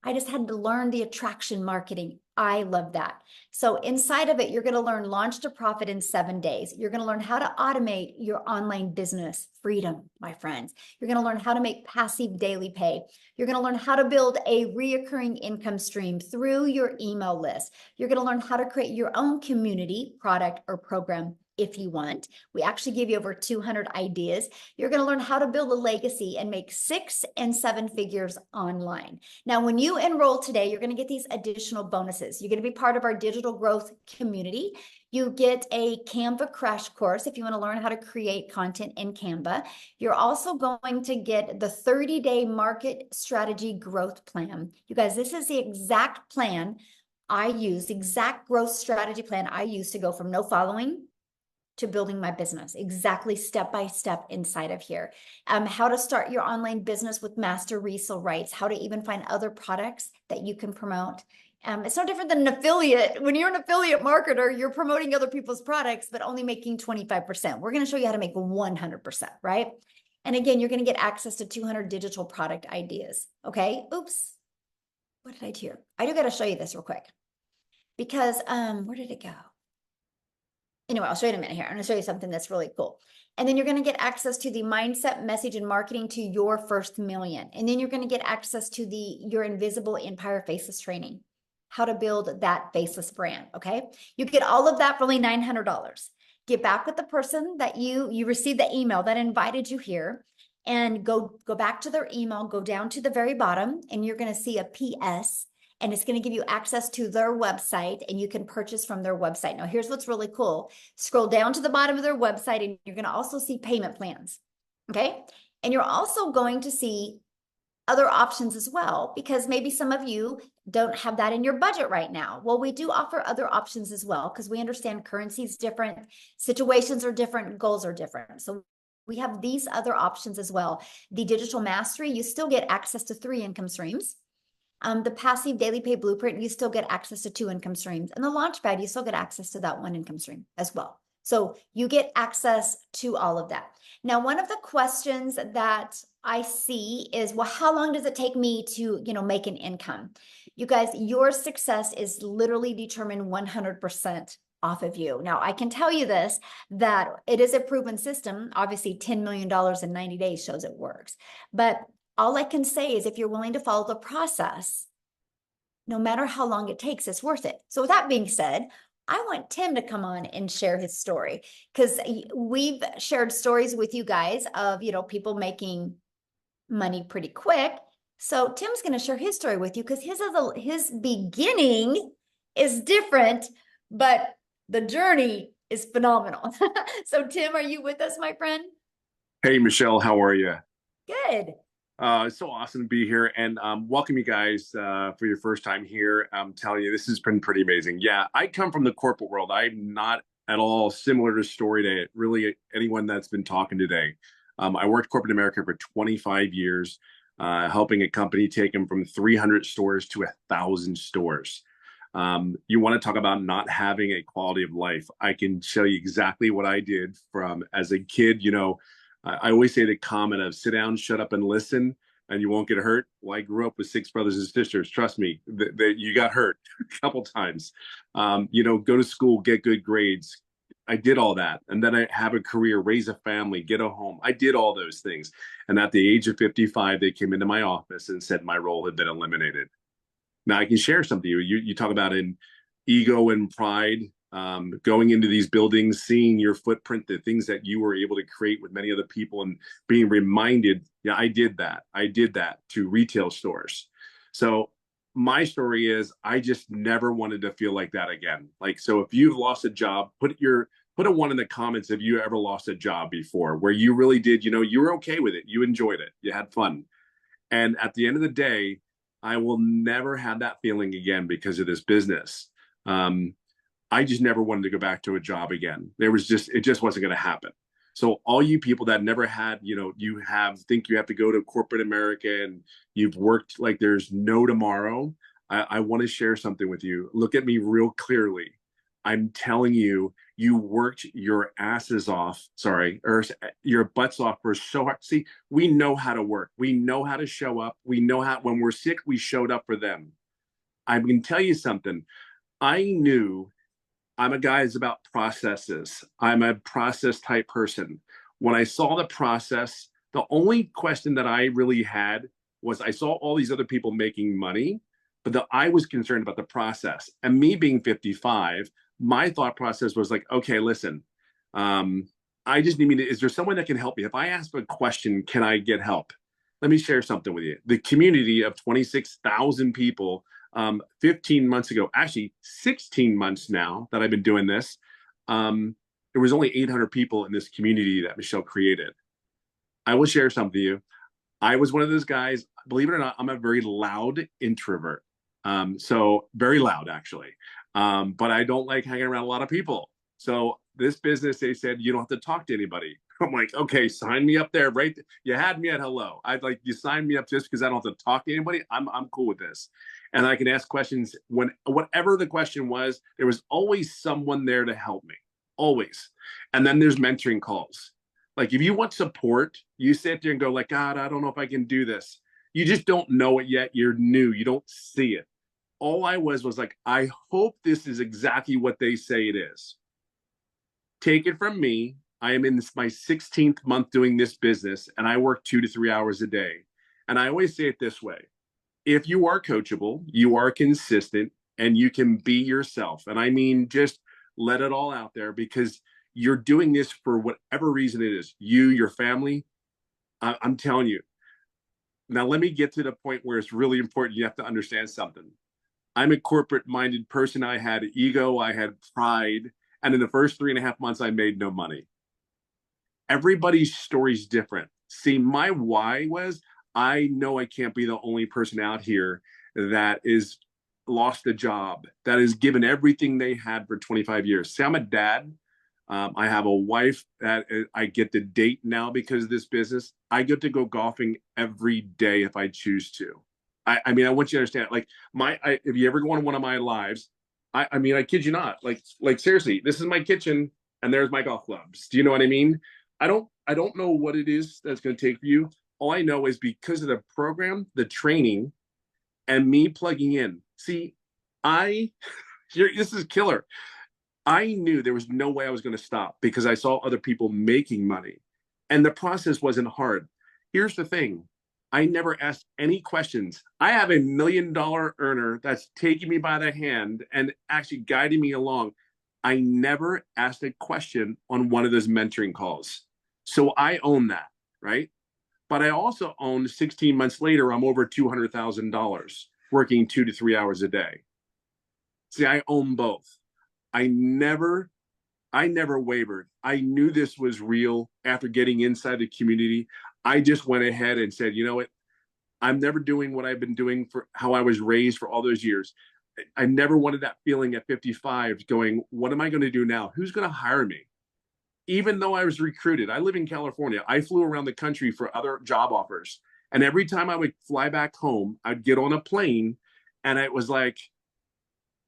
I just had to learn the attraction marketing. I love that. So inside of it, you're going to learn launch to profit in 7 days. You're going to learn how to automate your online business freedom, my friends. You're going to learn how to make passive daily pay. You're going to learn how to build a reoccurring income stream through your email list. You're going to learn how to create your own community, product, or program if you want. We actually give you over 200 ideas. You're going to learn how to build a legacy and make 6 and 7 figures online. Now, when you enroll today, you're going to get these additional bonuses. You're going to be part of our digital growth community. You get a Canva crash course if you want to learn how to create content in Canva. You're also going to get the 30-day market strategy growth plan. You guys, this is the exact plan I use, exact growth strategy plan I use to go from no following to building my business, exactly step by step inside of here. How to start your online business with master resale rights, how to even find other products that you can promote. It's no different than an affiliate. When you're an affiliate marketer, you're promoting other people's products, but only making 25%. We're going to show you how to make 100%, right? And again, you're going to get access to 200 digital product ideas. Okay. Oops. What did I do here? I do got to show you this real quick because, where did it go? Anyway, I'll show you in a minute here. I'm going to show you something that's really cool. And then you're going to get access to the mindset, message, and marketing to your first million. And then you're going to get access to your invisible empire faceless training, how to build that faceless brand. Okay. You get all of that for only $900. get back with the person that you received the email that invited you here, and go back to their email, go down to the very bottom, and you're going to see a PS, and it's going to give you access to their website, and you can purchase from their website. Now, here's what's really cool. Scroll down to the bottom of their website, and you're going to also see payment plans. Okay. And you're also going to see other options as well, because maybe some of you don't have that in your budget right now. Well, we do offer other options as well, because we understand currency is different, situations are different, goals are different. So we have these other options as well. The digital mastery, you still get access to 3 income streams. The passive daily pay blueprint, you still get access to 2 income streams. And the launchpad, you still get access to that 1 income stream as well. So you get access to all of that. Now, one of the questions that I see is, well, how long does it take me to, make an income? You guys, your success is literally determined 100% off of you. Now, I can tell you this, that it is a proven system. Obviously, $10 million in 90 days shows it works. But all I can say is, if you're willing to follow the process, no matter how long it takes, it's worth it. So with that being said, I want Tim to come on and share his story, because we've shared stories with you guys of, people making money pretty quick. So Tim's going to share his story with you, because his beginning is different, but the journey is phenomenal. So Tim, are you with us, my friend? Hey, Michelle, how are you? Good. It's so awesome to be here, and welcome you guys for your first time here. I'm telling you, this has been pretty amazing. Yeah, I come from the corporate world. I'm not at all similar to story to really anyone that's been talking today. I worked corporate America for 25 years, helping a company take them from 300 stores to 1,000 stores. You want to talk about not having a quality of life? I can show you exactly what I did from as a kid. I always say the comment of sit down, shut up, and listen, and you won't get hurt. Well, I grew up with 6 brothers and sisters. Trust me, that you got hurt a couple times. Go to school, get good grades. I did all that. And then I have a career, raise a family, get a home. I did all those things. And at the age of 55, they came into my office and said my role had been eliminated. Now, I can share something. You talk about in ego and pride. Going into these buildings, seeing your footprint, the things that you were able to create with many other people, and being reminded, yeah, I did that. I did that to retail stores. So my story is, I just never wanted to feel like that again. So if you've lost a job, put a 1 in the comments if you ever lost a job before, where you really did, you were okay with it. You enjoyed it. You had fun. And at the end of the day, I will never have that feeling again because of this business. I just never wanted to go back to a job again. It just wasn't going to happen. So all you people that never had, think you have to go to corporate America and you've worked like there's no tomorrow. I want to share something with you. Look at me real clearly. I'm telling you, you worked your asses off, or your butts off for so hard. See, we know how to work. We know how to show up. We know how, when we're sick, we showed up for them. I can tell you something. I knew I'm a guy who's about processes. I'm a process type person. When I saw the process, the only question that I really had was, I saw all these other people making money, but I was concerned about the process. And me being 55, my thought process was like, okay, listen, I just need is there someone that can help me? If I ask a question, can I get help? Let me share something with you. The community of 26,000 people 15 months ago, actually 16 months now that I've been doing this, there was only 800 people in this community that Michelle created. I will share something with you. I was one of those guys, believe it or not, I'm a very loud introvert. So very loud, actually. But I don't like hanging around a lot of people. So this business, they said, you don't have to talk to anybody. I'm like, okay, sign me up there, right? You had me at hello. I'd like you sign me up just because I don't have to talk to anybody. I'm cool with this. And I can ask questions whatever the question was, there was always someone there to help me, always. And then there's mentoring calls. Like if you want support, you sit there and go like, God, I don't know if I can do this. You just don't know it yet. You're new. You don't see it. All I was like, I hope this is exactly what they say it is. Take it from me. I am in my 16th month doing this business, and I work 2 to 3 hours a day. And I always say it this way. If you are coachable, you are consistent, and you can be yourself. And I mean, just let it all out there, because you're doing this for whatever reason it is, you, your family. I'm telling you. Now, let me get to the point where it's really important. You have to understand something. I'm a corporate minded person. I had ego, I had pride. And in the first 3.5 months, I made no money. Everybody's story is different. See, my why was I know I can't be the only person out here that is lost a job, that has given everything they had for 25 years. See, I'm a dad. I have a wife that I get to date now because of this business. I get to go golfing every day if I choose to. I mean, I want you to understand, like if you ever go on one of my lives, I mean, I kid you not, like seriously, this is my kitchen and there's my golf clubs. Do you know what I mean? I don't know what it is that's going to take for you. All I know is because of the program, the training, and me plugging in. See, this is killer. I knew there was no way I was going to stop because I saw other people making money, and the process wasn't hard. Here's the thing. I never asked any questions. I have a $1 million earner that's taking me by the hand and actually guiding me along. I never asked a question on one of those mentoring calls. So I own that, right? But I also own 16 months later, I'm over $200,000 working 2 to 3 hours a day. See, I own both. I never wavered. I knew this was real after getting inside the community. I just went ahead and said, you know what? I'm never doing what I've been doing for how I was raised for all those years. I never wanted that feeling at 55 going, what am I going to do now? Who's going to hire me? Even though I was recruited, I live in California. I flew around the country for other job offers. And every time I would fly back home, I'd get on a plane and it was like,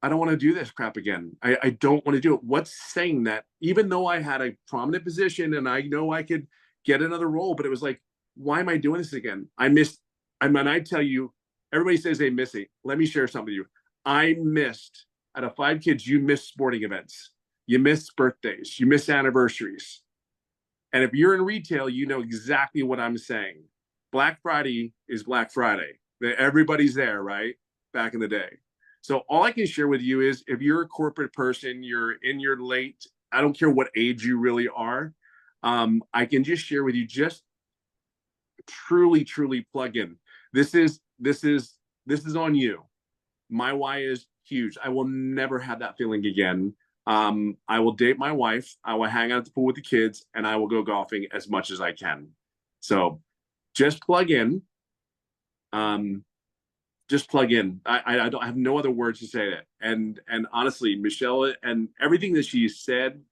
I don't want to do this crap again. I don't want to do it. What's saying that even though I had a prominent position and I know I could get another role, but it was like, why am I doing this again? I tell you, everybody says they miss it. Let me share something with you. I missed, out of 5 kids, you missed sporting events. You miss birthdays. You miss anniversaries. And if you're in retail, you know exactly what I'm saying. Black Friday is Black Friday. Everybody's there, right? Back in the day. So all I can share with you is if you're a corporate person, you're in your late, I don't care what age you really are, I can just share with you, just truly plug in. This is on you. My why is huge. I will never have that feeling again. I will date my wife. I will hang out at the pool with the kids, and I will go golfing as much as I can. So just plug in. Just plug in. I don't have no other words to say that. And honestly, Michelle and everything that she said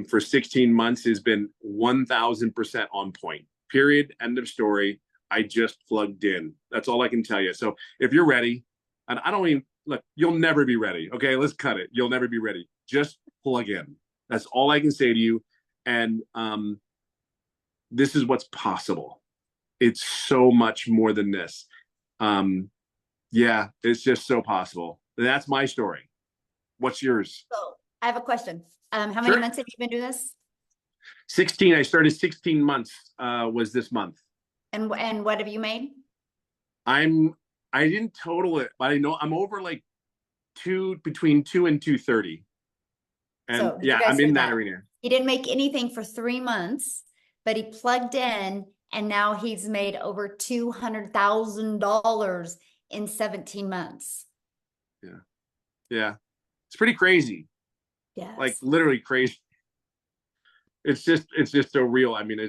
for 16 months has been 1000% on point. Period. End of story. I just plugged in. That's all I can tell you. So if you're ready, and I don't even look, you'll never be ready. Okay, let's cut it. You'll never be ready. Just plug in. That's all I can say to you. And this is what's possible. It's so much more than this. Yeah, it's just so possible. That's my story. What's yours? So I have a question. How many Sure. months have you been doing this? 16. I started 16 months was this month. And what have you made? I didn't total it, but I know I'm over like between 2 and 230. And So you yeah, guys I'm in heard that that. arena. He didn't make anything for 3 months, but he plugged in and now he's made over $200,000 in 17 months. Yeah. It's pretty crazy. Yes. Like literally crazy. It's just so real. I mean,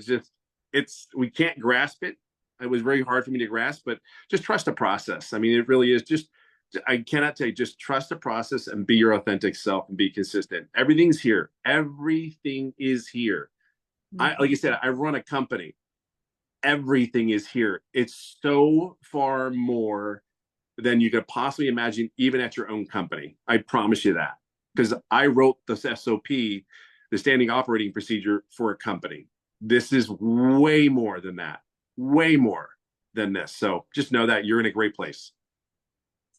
we can't grasp it. It was very hard for me to grasp, but just trust the process. I mean, it really is I cannot tell you, just trust the process and be your authentic self and be consistent. Everything's here. Everything is here. Like I said, I run a company. Everything is here. It's so far more than you could possibly imagine, even at your own company. I promise you that. Because I wrote the SOP, the standing operating procedure, for a company. This is way more than that. Way more than this. So just know that you're in a great place.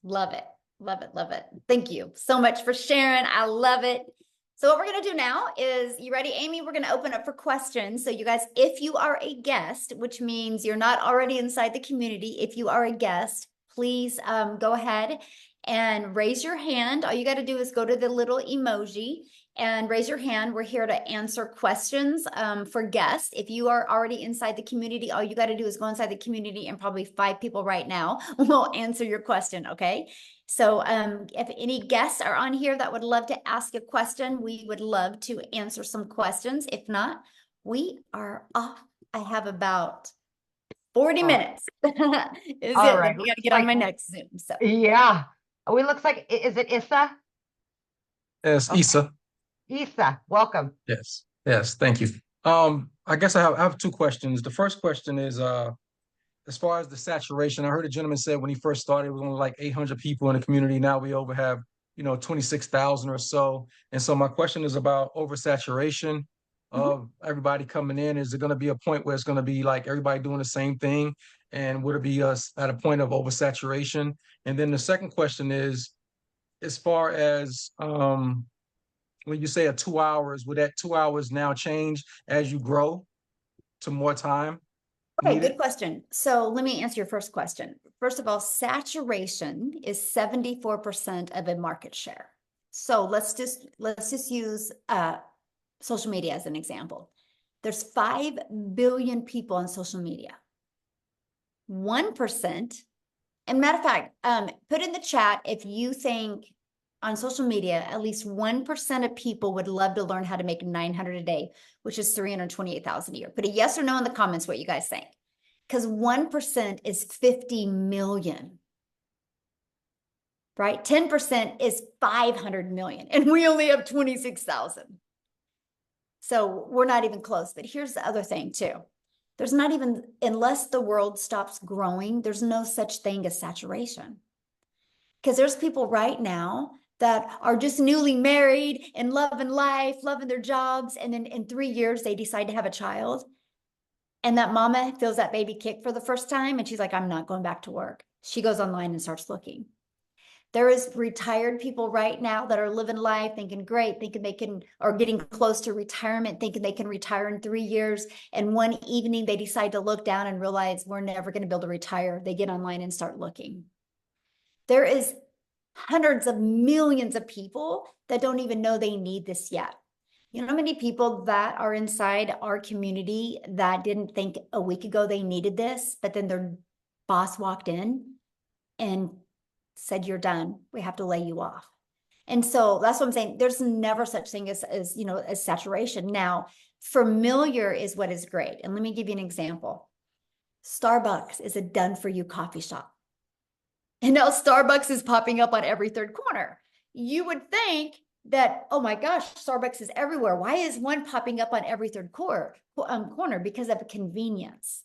Love it. Love it. Love it. Thank you so much for sharing. I love it. So what we're going to do now is, you ready, Amy? We're going to open up for questions. So you guys, if you are a guest, which means you're not already inside the community, if you are a guest, please go ahead and raise your hand. All you got to do is go to the little emoji and raise your hand. We're here to answer questions for guests. If you are already inside the community, all you got to do is go inside the community, and probably 5 people right now will answer your question, okay? So if any guests are on here that would love to ask a question, we would love to answer some questions. If not, we are off. I have about 40 minutes. Is All it? right. I got to get on my next Zoom. So Yeah. Oh, it looks like, is it Issa? Yes, Okay. Issa. Issa, welcome. Yes, yes, thank you. I guess I have 2 questions. The first question is as far as the saturation, I heard a gentleman said when he first started, it was only like 800 people in the community. Now we over have, 26,000 or so. And so my question is about oversaturation of everybody coming in. Is it going to be a point where it's going to be like everybody doing the same thing? And would it be us at a point of oversaturation? And then the second question is, as far as when you say 2 hours, would that 2 hours now change as you grow to more time? okay, needed? good question. So let me answer your first question. First of all, saturation is 74% of a market share. So let's just use social media as an example. There's 5 billion people on social media. 1%, and matter of fact, put in the chat if you think on social media, at least 1% of people would love to learn how to make 900 a day, which is 328,000 a year. Put a yes or no in the comments what you guys think. Because 1% is 50 million, right? 10% is 500 million, and we only have 26,000. So we're not even close. But here's the other thing too. There's not even, unless the world stops growing, there's no such thing as saturation. Because there's people right now that are just newly married and loving life, loving their jobs. And then in 3 years, they decide to have a child. And that mama feels that baby kick for the first time. And she's like, I'm not going back to work. She goes online and starts looking. There is retired people right now that are living life, thinking great, thinking they can, or getting close to retirement, thinking they can retire in 3 years. And one evening they decide to look down and realize we're never going to be able to retire. They get online and start looking. There is hundreds of millions of people that don't even know they need this yet. You know how many people that are inside our community that didn't think a week ago they needed this, but then their boss walked in and said, you're done. We have to lay you off. And so that's what I'm saying. There's never such thing as saturation. Now, familiar is what is great. And let me give you an example. Starbucks is a done for you coffee shop. And now Starbucks is popping up on every 3rd corner. You would think that, oh my gosh, Starbucks is everywhere. Why is one popping up on every 3rd corner? Because of convenience.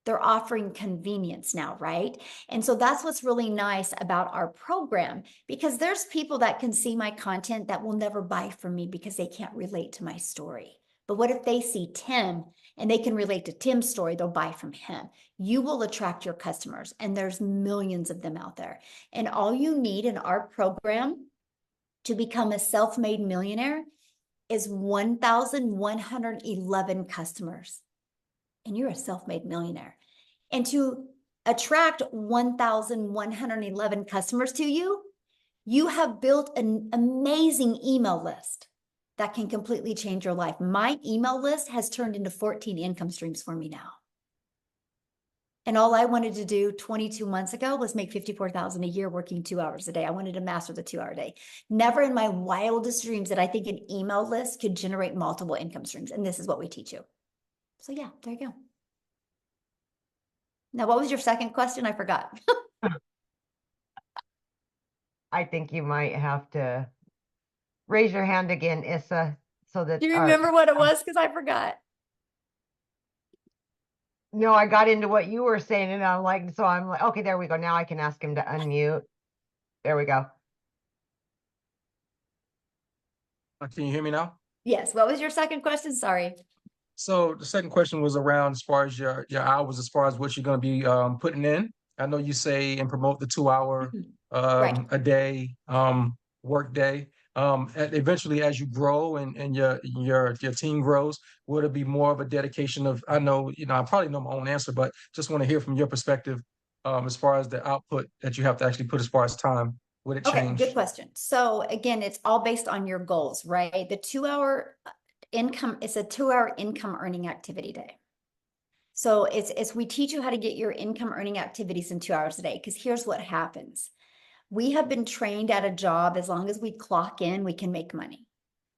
They're offering convenience now, right? And so that's what's really nice about our program, because there's people that can see my content that will never buy from me because they can't relate to my story. But what if they see Tim and they can relate to Tim's story? They'll buy from him. You will attract your customers, and there's millions of them out there. And all you need in our program to become a self-made millionaire is 1,111 customers. And you're a self-made millionaire. And to attract 1,111 customers to you, you have built an amazing email list that can completely change your life. My email list has turned into 14 income streams for me now. And all I wanted to do 22 months ago was make 54,000 a year working 2 hours a day. I wanted to master the 2-hour day. Never in my wildest dreams did I think an email list could generate multiple income streams. And this is what we teach you. So yeah, there you go. Now, what was your second question? I forgot. I think you might have to raise your hand again, Issa, so that Do you remember what it was? Because I forgot. No, I got into what you were saying, and I'm like, okay, there we go. Now I can ask him to unmute. There we go. Can you hear me now? Yes. What was your second question? Sorry. So the second question was around as far as your hours, as far as what you're going to be putting in. I know you say and promote the 2-hour Right. a day work day. Eventually, as you grow and your team grows, would it be more of a dedication of? I know I probably know my own answer, but just want to hear from your perspective as far as the output that you have to actually put as far as time. would it Okay, change? good question. So again, it's all based on your goals, right? The 2-hour income is a 2-hour income earning activity day. So it's we teach you how to get your income earning activities in 2 hours a day. Because here's what happens. We have been trained at a job, as long as we clock in, we can make money.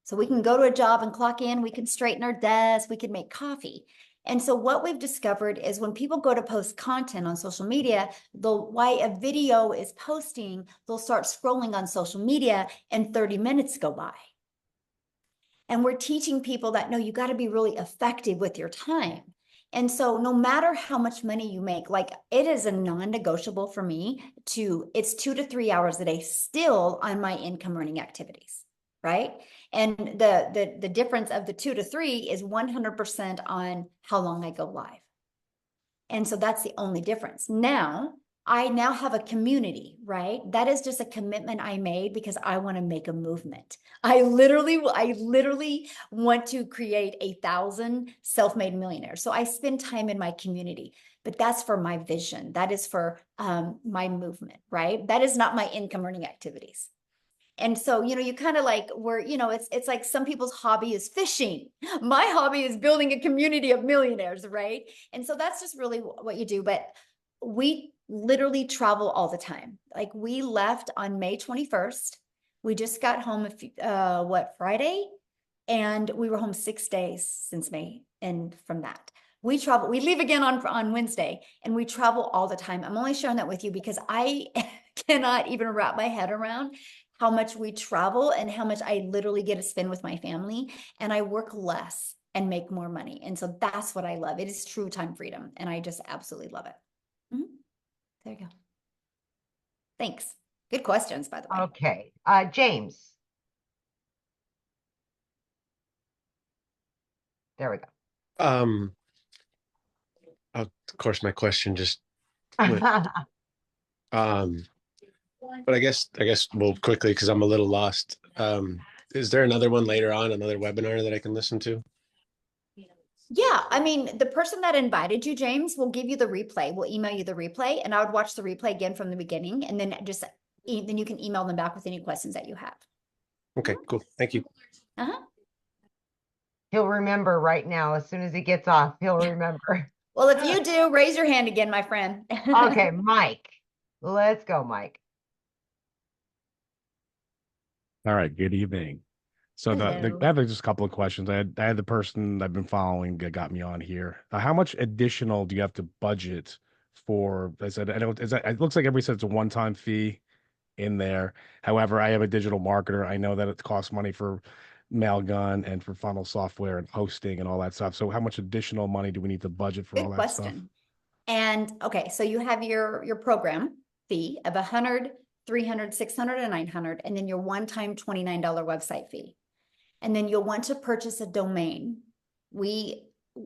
So we can go to a job and clock in, we can straighten our desk, we can make coffee. And so what we've discovered is when people go to post content on social media, while a video is posting, they'll start scrolling on social media and 30 minutes go by. And we're teaching people that, no, you got to be really effective with your time. And so no matter how much money you make, like it is a non-negotiable for me it's 2 to 3 hours a day still on my income earning activities, right? And the difference of the 2 to 3 is 100% on how long I go live. And so that's the only difference. I now have a community, right? That is just a commitment I made because I want to make a movement. I literally want to create 1,000 self-made millionaires. So I spend time in my community, but that's for my vision. That is for my movement, right? That is not my income earning activities. And so, you kind of like it's like some people's hobby is fishing. My hobby is building a community of millionaires, right? And so that's just really what you do. But we literally travel all the time. Like we left on May 21st. We just got home Friday? And we were home 6 days since May. And from that, we leave again on Wednesday, and we travel all the time. I'm only sharing that with you because I cannot even wrap my head around how much we travel and how much I literally get to spend with my family, and I work less and make more money. And so that's what I love. It is true time freedom, and I just absolutely love it. There you go. Thanks. Good questions, by the way. Okay. James. There we go. Of course, my question just went. But I guess we'll quickly, because I'm a little lost. Is there another one later on, another webinar that I can listen to? Yeah, I mean, the person that invited you, James, will give you the replay. We'll email you the replay, and I would watch the replay again from the beginning, and then then you can email them back with any questions that you have. Okay, cool. Thank you. He'll remember right now. As soon as he gets off, he'll remember. Well, if you do, raise your hand again, my friend. Okay, Mike. Let's go, Mike. All right, good evening. So I have just a couple of questions. I had the person I've been following that got me on here. How much additional do you have to budget for? I said, I know it looks like everybody said it's a one-time fee in there. However, I am a digital marketer. I know that it costs money for Mailgun and for funnel software and hosting and all that stuff. So how much additional money do we need to budget for all that stuff? And okay, so you have your program fee of 100, 300, 600, and 900, and then your one-time $29 website fee. And then you'll want to purchase a domain.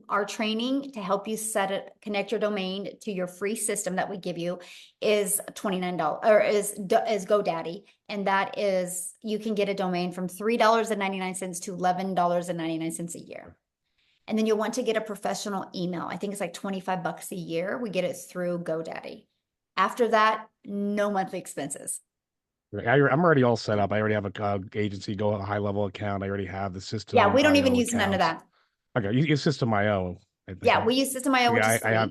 Our training to help you connect your domain to your free system that we give you is $29, or is GoDaddy. And that is, you can get a domain from $3.99 to $11.99 a year. And then you'll want to get a professional email. I think it's like $25 a year. We get it through GoDaddy. After that, no monthly expenses. I'm already all set up. I already have a agency, a high level account. I already have the system. Yeah, we don't even use none of that. Okay, you use System.io. Yeah, we use System.io, which is free. I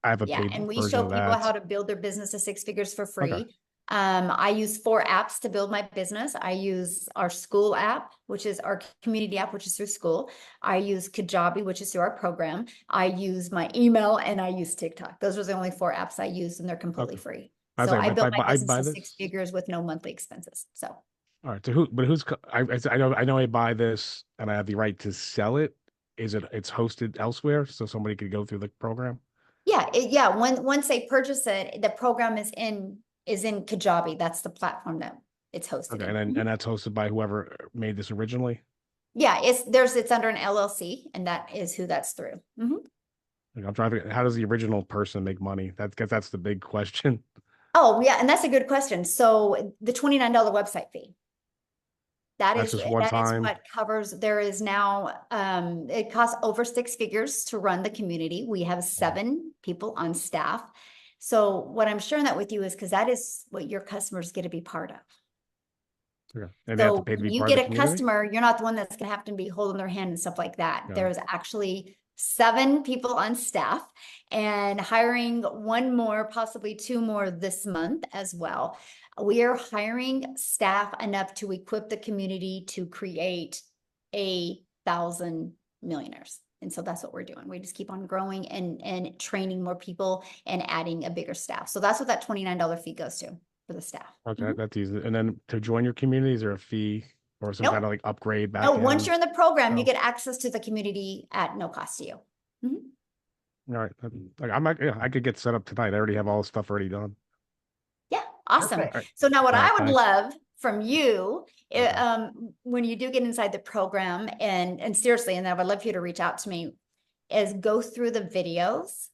have a paid and we version show of people that. how to build their business to 6 figures for free. Okay. I use 4 apps to build my business. I use our school app, which is our community app, which is through school. I use Kajabi, which is through our program. I use my email, and I use TikTok. Those are the only 4 apps I use, and they're completely free. So I built my business to 6 figures with no monthly expenses. So. All right. So I know I buy this and I have the right to sell it. It's hosted elsewhere, so somebody could go through the program? Yeah. Once they purchase it, the program is in Kajabi. That's the platform that it's hosted. Okay, and that's hosted by whoever made this originally? Yeah, it's under an LLC, and that is who that's through. I'm trying to how does the original person make money? That's the big question. Oh, yeah, and that's a good question. So the $29 website fee. That is what covers. There is now, it costs over 6 figures to run the community. We have 7 people on staff. So what I'm sharing that with you is because that is what your customers get to be part of. Okay. And they have to So pay to when be you part of get the a community? customer, you're not the one that's going to have to be holding their hand and stuff like that. Got it. There's actually 7 people on staff and hiring 1 more, possibly 2 more this month as well. We are hiring staff enough to equip the community to create 1,000 millionaires. And so that's what we're doing. We just keep on growing and training more people and adding a bigger staff. So that's what that $29 fee goes to for the staff. Okay, that's easy. And then to join your community, is there a fee or some Nope. kind of like upgrade back No, once end? you're in the program, you Oh. get access to the community at no cost to you. Mhm. All right. Like I could get set up tonight. I already have all the stuff already done. Yeah, awesome. Perfect. All right. So now what All right, I would thanks. love from you, Okay. when you do get inside the program and seriously, and I would love for you to reach out to me, is go through the videos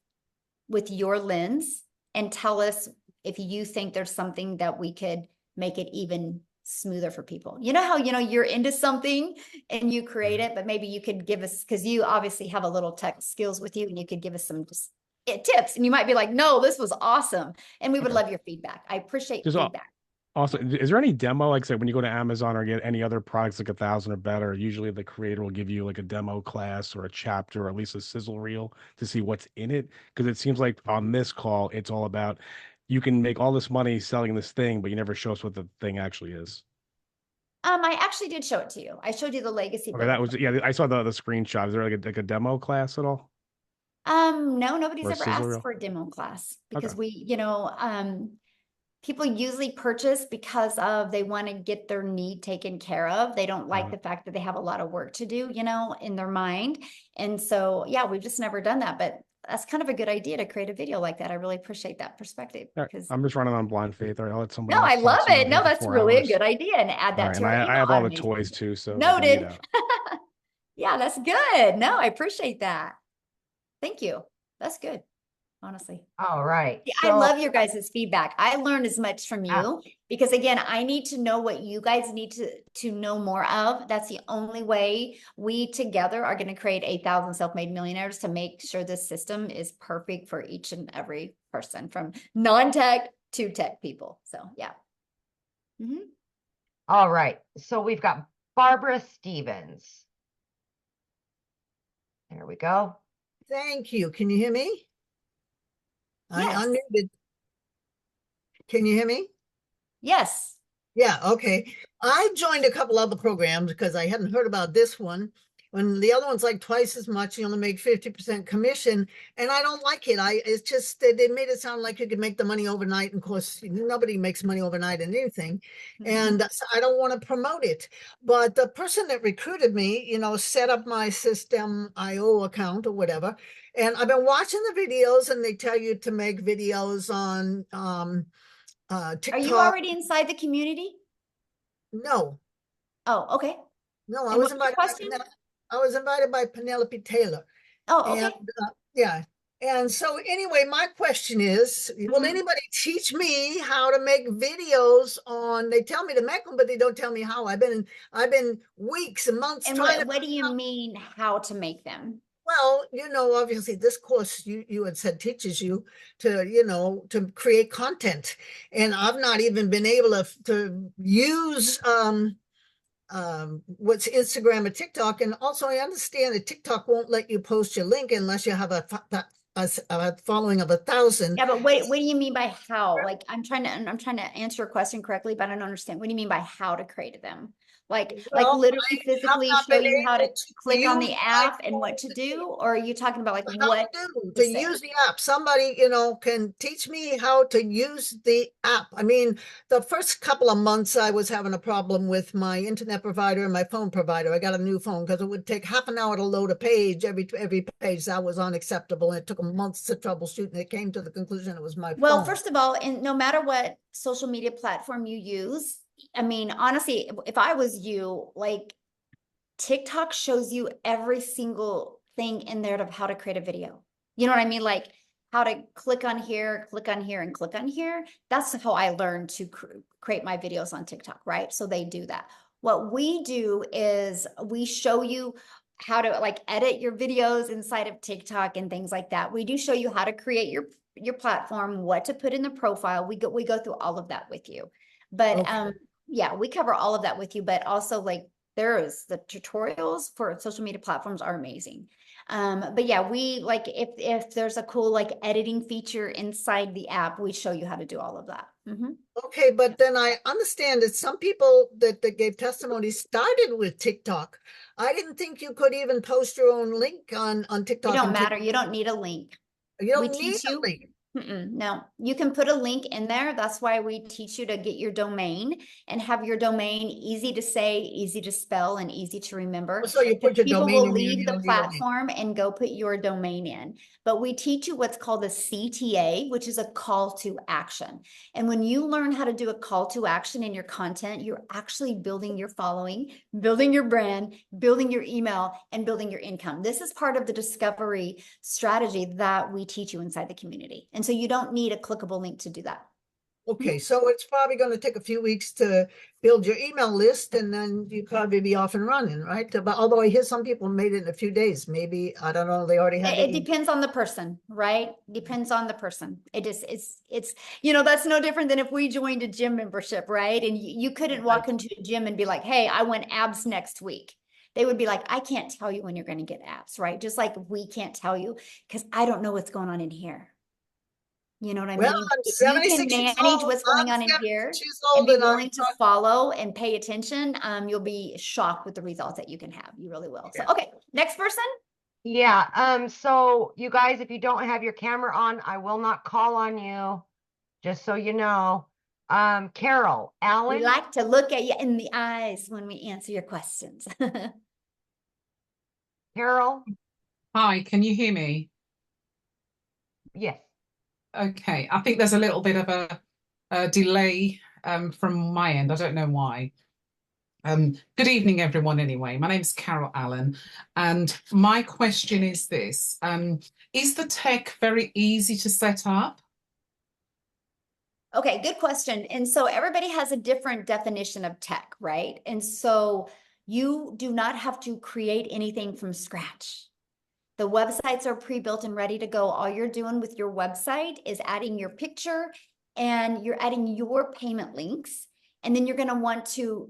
with your lens and tell us if you think there's something that we could make it even smoother for people. You know how, you're into something and you create it, but maybe you could give us, because you obviously have a little tech skills with you, and you could give us some just tips, and you might be like, no, this was awesome. And we would Okay. love your feedback. I appreciate Just feedback. also, is there any demo, like say when you go to Amazon or get any other products like 1,000 or better, usually the creator will give you like a demo class or a chapter or at least a sizzle reel to see what's in it? Because it seems like on this call, it's all about you can make all this money selling this thing, but you never show us what the thing actually is. I actually did show it to you. I showed you the legacy Okay, that building. was, yeah, I saw the screenshot. Is there like a demo class at all? No, nobody's Or a ever sizzle asked reel? for a demo class because Okay. people usually purchase because of they want to get their need taken care of. They don't like the fact that they have a lot of work to do, in their mind. And so, yeah, we've just never done that, but that's kind of a good idea to create a video like that. I really appreciate that perspective All right. because I'm just running on blind faith. All right, I'll let somebody no, I else talk love so we it. don't be No, here for that's 4 really a hours. good idea. And add All that right, to and our I email have all the automation. toys too, so if you need Noted. out. Yeah, that's good. No, I appreciate that. Thank you. That's good, honestly. All right. Yeah, I love your guys' feedback. I learned as much from Ah, you because again, I need to know what you guys need to know more of. That's the only way we together are going to create 1,000 self-made millionaires to make sure this system is perfect for each and every person from non-tech to tech people. So yeah. all right. So we've got Barbara Stevens. There we go. Thank you. Can you hear me? Yes. I unmuted. Can you hear me? Yes. Yeah, okay. I joined a couple other programs because I hadn't heard about this one. When the other one's like twice as much, you only make 50% commission, and I don't like it. It's just that they made it sound like you could make the money overnight. And of course, nobody makes money overnight in anything. And so I don't want to promote it. But the person that recruited me, set up my System.io account or whatever. And I've been watching the videos, and they tell you to make videos on TikTok. Are you already inside the community? No. Oh, okay. No, I was invited by Penelope Taylor. Oh, okay. And yeah. And so anyway, my question is, will anybody teach me how to make videos they tell me to make them, but they don't tell me how. I've been weeks and months And trying what do you mean how to make them? Well, obviously this course you had said teaches you to, to create content. And I've not even been able to use what's Instagram or TikTok. And also I understand that TikTok won't let you post your link unless you have a following of 1,000. Yeah, but what do you mean by how? Like I'm trying to answer your question correctly, but I don't understand. What do you mean by how to create them? Like literally physically show you how to click on the app and what to do? Or are you talking about like what to use the app? Somebody, can teach me how to use the app. I mean, the first couple of months I was having a problem with my internet provider and my phone provider. I got a new phone because it would take half an hour to load a page. Every page that was unacceptable. And it took months to troubleshoot, and it came to the conclusion it was my phone. Well, first of all, and no matter what social media platform you use, I mean, honestly, if I was you, like TikTok shows you every single thing in there of how to create a video. You know what I mean? Like how to click on here, and click on here. That's how I learned to create my videos on TikTok, right? So they do that. What we do is we show you how to like edit your videos inside of TikTok and things like that. We do show you how to create your platform, what to put in the profile. We go through all of that with you. But Okay. yeah, we cover all of that with you, but also like the tutorials for social media platforms are amazing. But yeah, we like if there's a cool like editing feature inside the app, we show you how to do all of that. Okay, but then I understand that some people that gave testimony started with TikTok. I didn't think you could even post your own link on It TikTok. don't matter. You don't need a link. You We don't need teach a you. link. No, you can put a link in there. That's why we teach you to get your domain and have your domain easy to say, easy to spell, and easy to remember. So you Because put your people domain will in there, leave you the don't need a link. platform and go put your domain in. But we teach you what's called a CTA, which is a call to action. And when you learn how to do a call to action in your content, you're actually building your following, building your brand, building your email, and building your income. This is part of the discovery strategy that we teach you inside the community. And so you don't need a clickable link to do that. Okay, so it's probably going to take a few weeks to build your email list, and then you probably be off and running, right? But although I hear some people made it in a few days, maybe, I don't know, they already had It depends on the person, right? Depends on the person. It just it's that's no different than if we joined a gym membership, right? And you couldn't walk into a gym and be like, hey, I want abs next week. They would be like, I can't tell you when you're going to get abs, right? Just like we can't tell you because I don't know what's going on in here. You know what I Well, mean? I'm If you can 76 years manage old. what's going I'm on in here 76 years and old, be and I'm willing to follow and pay attention, you'll be shocked with the results that you can have. You really will. So, okay, next person. Yeah, so you guys, if you don't have your camera on, I will not call on you, just so you know. Carol, We Alan, like to look at you in the eyes when we answer your questions. Carol, Hi, can you hear me? yes. Okay, I think there's a little bit of a delay from my end. I don't know why. Good evening, everyone, anyway. My name's Carol Allen, and my question is this. Is the tech very easy to set up? Okay, good question. And so everybody has a different definition of tech, right? And so you do not have to create anything from scratch. The websites are pre-built and ready to go. All you're doing with your website is adding your picture and you're adding your payment links. And then you're going to want to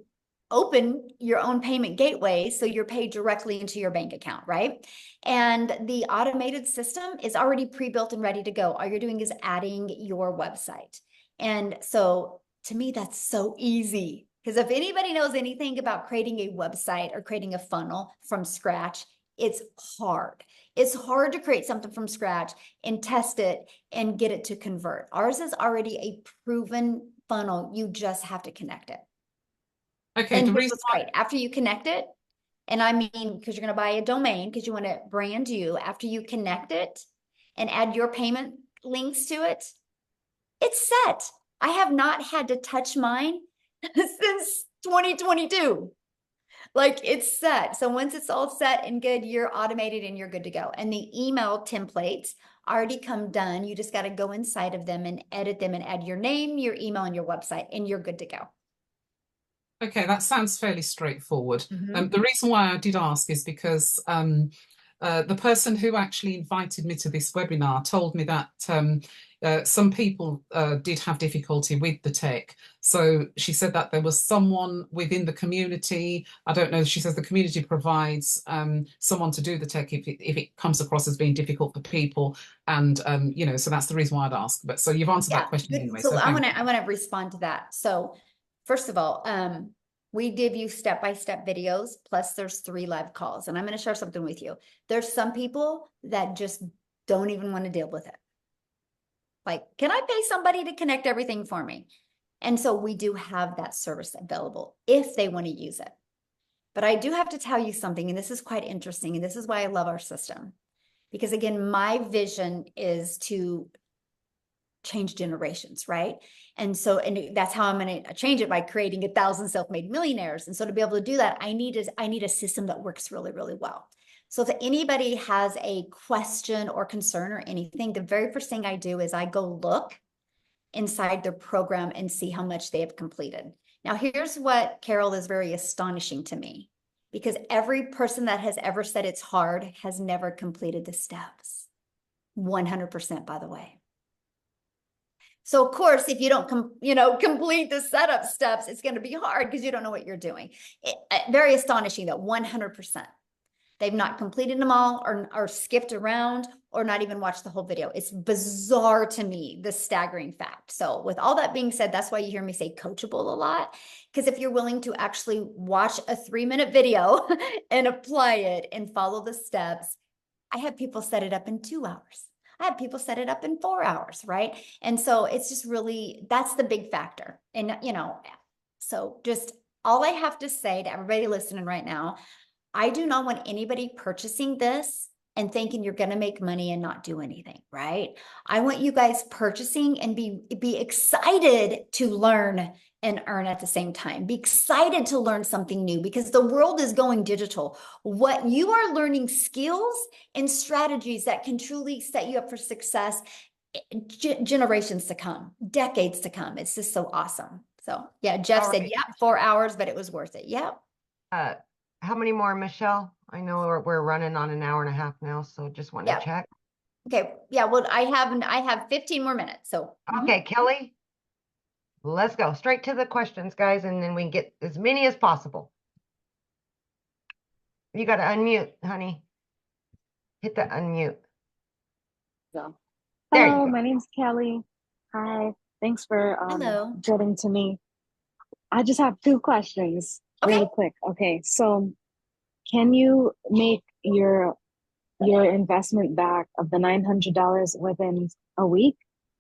open your own payment gateway so you're paid directly into your bank account, right? And the automated system is already pre-built and ready to go. All you're doing is adding your website. And so to me, that's so easy. Because if anybody knows anything about creating a website or creating a funnel from scratch, it's hard. It's hard to create something from scratch and test it and get it to convert. Ours is already a proven funnel. You just have to connect it. Okay, And the here's reason what's great. After you connect it, and I mean, because you're going to buy a domain, because you want to brand you, after you connect it and add your payment links to it, it's set. I have not had to touch mine since 2022. Like it's set. So once it's all set and good, you're automated and you're good to go. And the email templates already come done. You just got to go inside of them and edit them and add your name, your email, and your website, and you're good to go. Okay, that sounds fairly straightforward. The reason why I did ask is because the person who actually invited me to this webinar told me that some people did have difficulty with the tech. So she said that there was someone within the community, I don't know, she says the community provides someone to do the tech if it comes across as being difficult for people. And, so that's the reason why I'd ask. But so you've answered that question anyway. So I want to respond to that. So first of all, we give you step-by-step videos, plus there's 3 live calls. And I'm going to share something with you. There's some people that just don't even want to deal with it. Like, can I pay somebody to connect everything for me? And so we do have that service available if they want to use it. But I do have to tell you something, and this is quite interesting, and this is why I love our system. Because again, my vision is to change generations, right? And so, and that's how I'm going to change it, by creating 1,000 self-made millionaires. And so to be able to do that, I need a system that works really, really well. So if anybody has a question or concern or anything, the very first thing I do is I go look inside their program and see how much they have completed. Now, here's what, Carol, is very astonishing to me, because every person that has ever said it's hard has never completed the steps. 100%, by the way. So of course, if you don't complete the setup steps, it's going to be hard because you don't know what you're doing. Very astonishing that 100%. They've not completed them all or skipped around or not even watched the whole video. It's bizarre to me, the staggering fact. So with all that being said, that's why you hear me say coachable a lot. Because if you're willing to actually watch a 3-minute video and apply it and follow the steps, I have people set it up in 2 hours. I have people set it up in 4 hours, right? And so it's just really, that's the big factor. And, so just all I have to say to everybody listening right now, I do not want anybody purchasing this and thinking you're going to make money and not do anything, right? I want you guys purchasing and be excited to learn and earn at the same time. Be excited to learn something new because the world is going digital. What you are learning skills and strategies that can truly set you up for success generations to come, decades to come. It's just so awesome. So yeah, Jeff said, yeah, 4 hours, but it was worth it. Yep. How many more, Michelle? I know we're running on an hour and a half now, so just wanted to check. Okay. Yeah. Well, I have 15 more minutes. So okay, Kelly, let's go straight to the questions, guys, and then we can get as many as possible. You got to unmute, honey. Hit the unmute. So, hello, my name's Kelly. Hi. Thanks for getting to me. I just have 2 questions. Really quick. Okay, so can you make your investment back of the $900 within a week?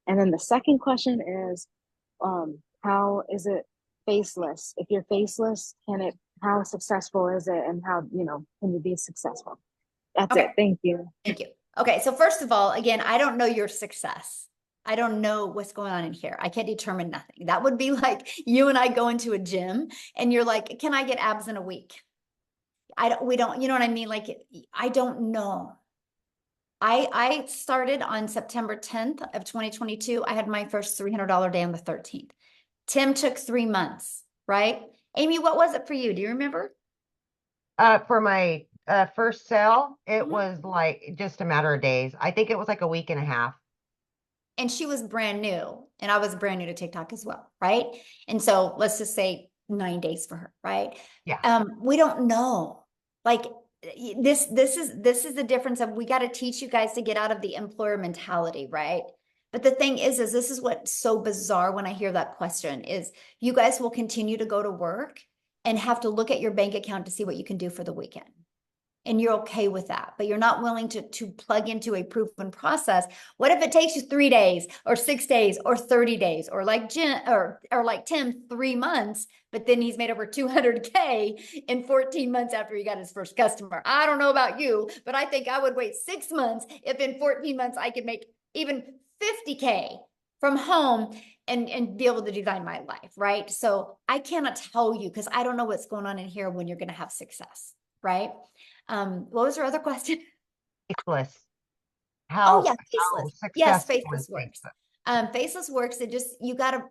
And then the second question is, how is it faceless? If you're faceless, how successful is it, and how can you be successful? That's it. Thank you. Thank you. Okay, so first of all, again, I don't know your success. I don't know what's going on in here. I can't determine nothing. That would be like you and I go into a gym and you're like, can I get abs in a week? We don't, you know what I mean? Like, I don't know. I started on September 10th of 2022. I had my first $300 day on the 13th. Tim took 3 months, right? Amy, what was it for you? Do you remember? For my first sale, it was like just a matter of days. I think it was like a week and a half. And she was brand new, and I was brand new to TikTok as well, right? And so let's just say 9 days for her, right? Yeah. We don't know. Like this is the difference of we got to teach you guys to get out of the employer mentality, right? But the thing is this is what's so bizarre when I hear that question is you guys will continue to go to work and have to look at your bank account to see what you can do for the weekend. And you're okay with that, but you're not willing to plug into a proven process. What if it takes you 3 days or 6 days or 30 days or like Jim or like Tim, 3 months, but then he's made over 200K in 14 months after he got his first customer. I don't know about you, but I think I would wait 6 months if in 14 months I could make even 50K from home and be able to design my life, right? So I cannot tell you because I don't know what's going on in here when you're going to have success, right? What was your other question? Faceless. Faceless. Yes, faceless faceless works. Faceless works. It just you gotta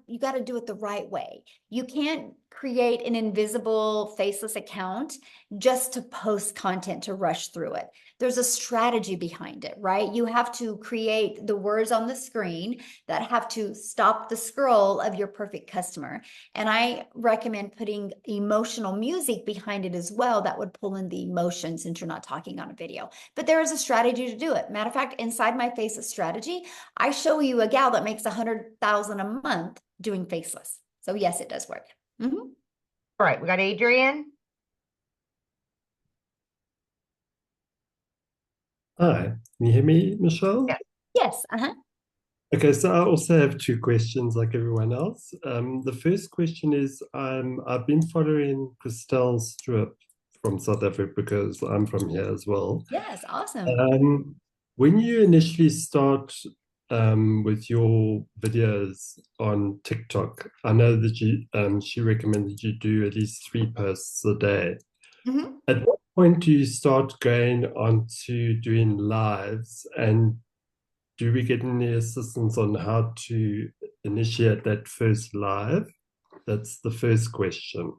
do it the right way. You can't create an invisible faceless account just to post content to rush through it. There's a strategy behind it, right? You have to create the words on the screen that have to stop the scroll of your perfect customer. And I recommend putting emotional music behind it as well that would pull in the emotion since you're not talking on a video. But there is a strategy to do it. Matter of fact, inside my faceless strategy, I show you a gal that makes $100,000 a month doing faceless. So yes, it does work. All right, we got Adrian. Hi, can you hear me, Michelle? Yes. Okay, so I also have 2 questions like everyone else. The first question is, I've been following Christelle Stewart from South Africa because I'm from here as well. Yes, awesome. When you initially start with your videos on TikTok, I know that she recommended you do at least 3 posts a day. At what point do you start going on to doing lives, and do we get any assistance on how to initiate that first live? That's the first question.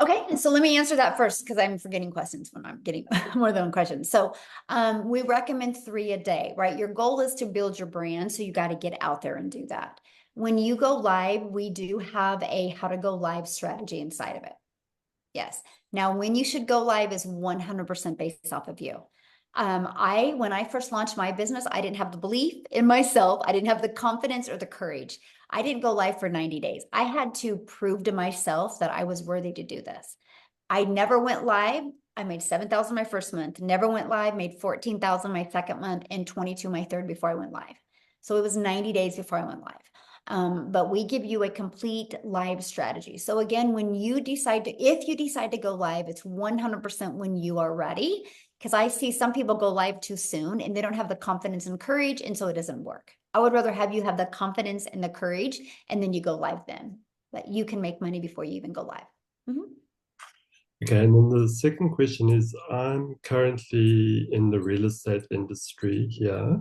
Okay, so let me answer that first because I'm forgetting questions when I'm getting more than one question. So we recommend 3 a day, right? Your goal is to build your brand, so you got to get out there and do that. When you go live, we do have a how to go live strategy inside of it. Yes. Now, when you should go live is 100% based off of you. When I first launched my business, I didn't have the belief in myself. I didn't have the confidence or the courage. I didn't go live for 90 days. I had to prove to myself that I was worthy to do this. I never went live. I made 7,000 my first month, never went live, made 14,000 my second month, and 22 my third before I went live. So it was 90 days before I went live. But we give you a complete live strategy. So again, when you decide to, if you decide to go live, it's 100% when you are ready. Because I see some people go live too soon and they don't have the confidence and courage, and so it doesn't work. I would rather have you have the confidence and the courage, and then you go live then. But you can make money before you even go live. Mm-hmm. Okay, and then the second question is, I'm currently in the real estate industry here.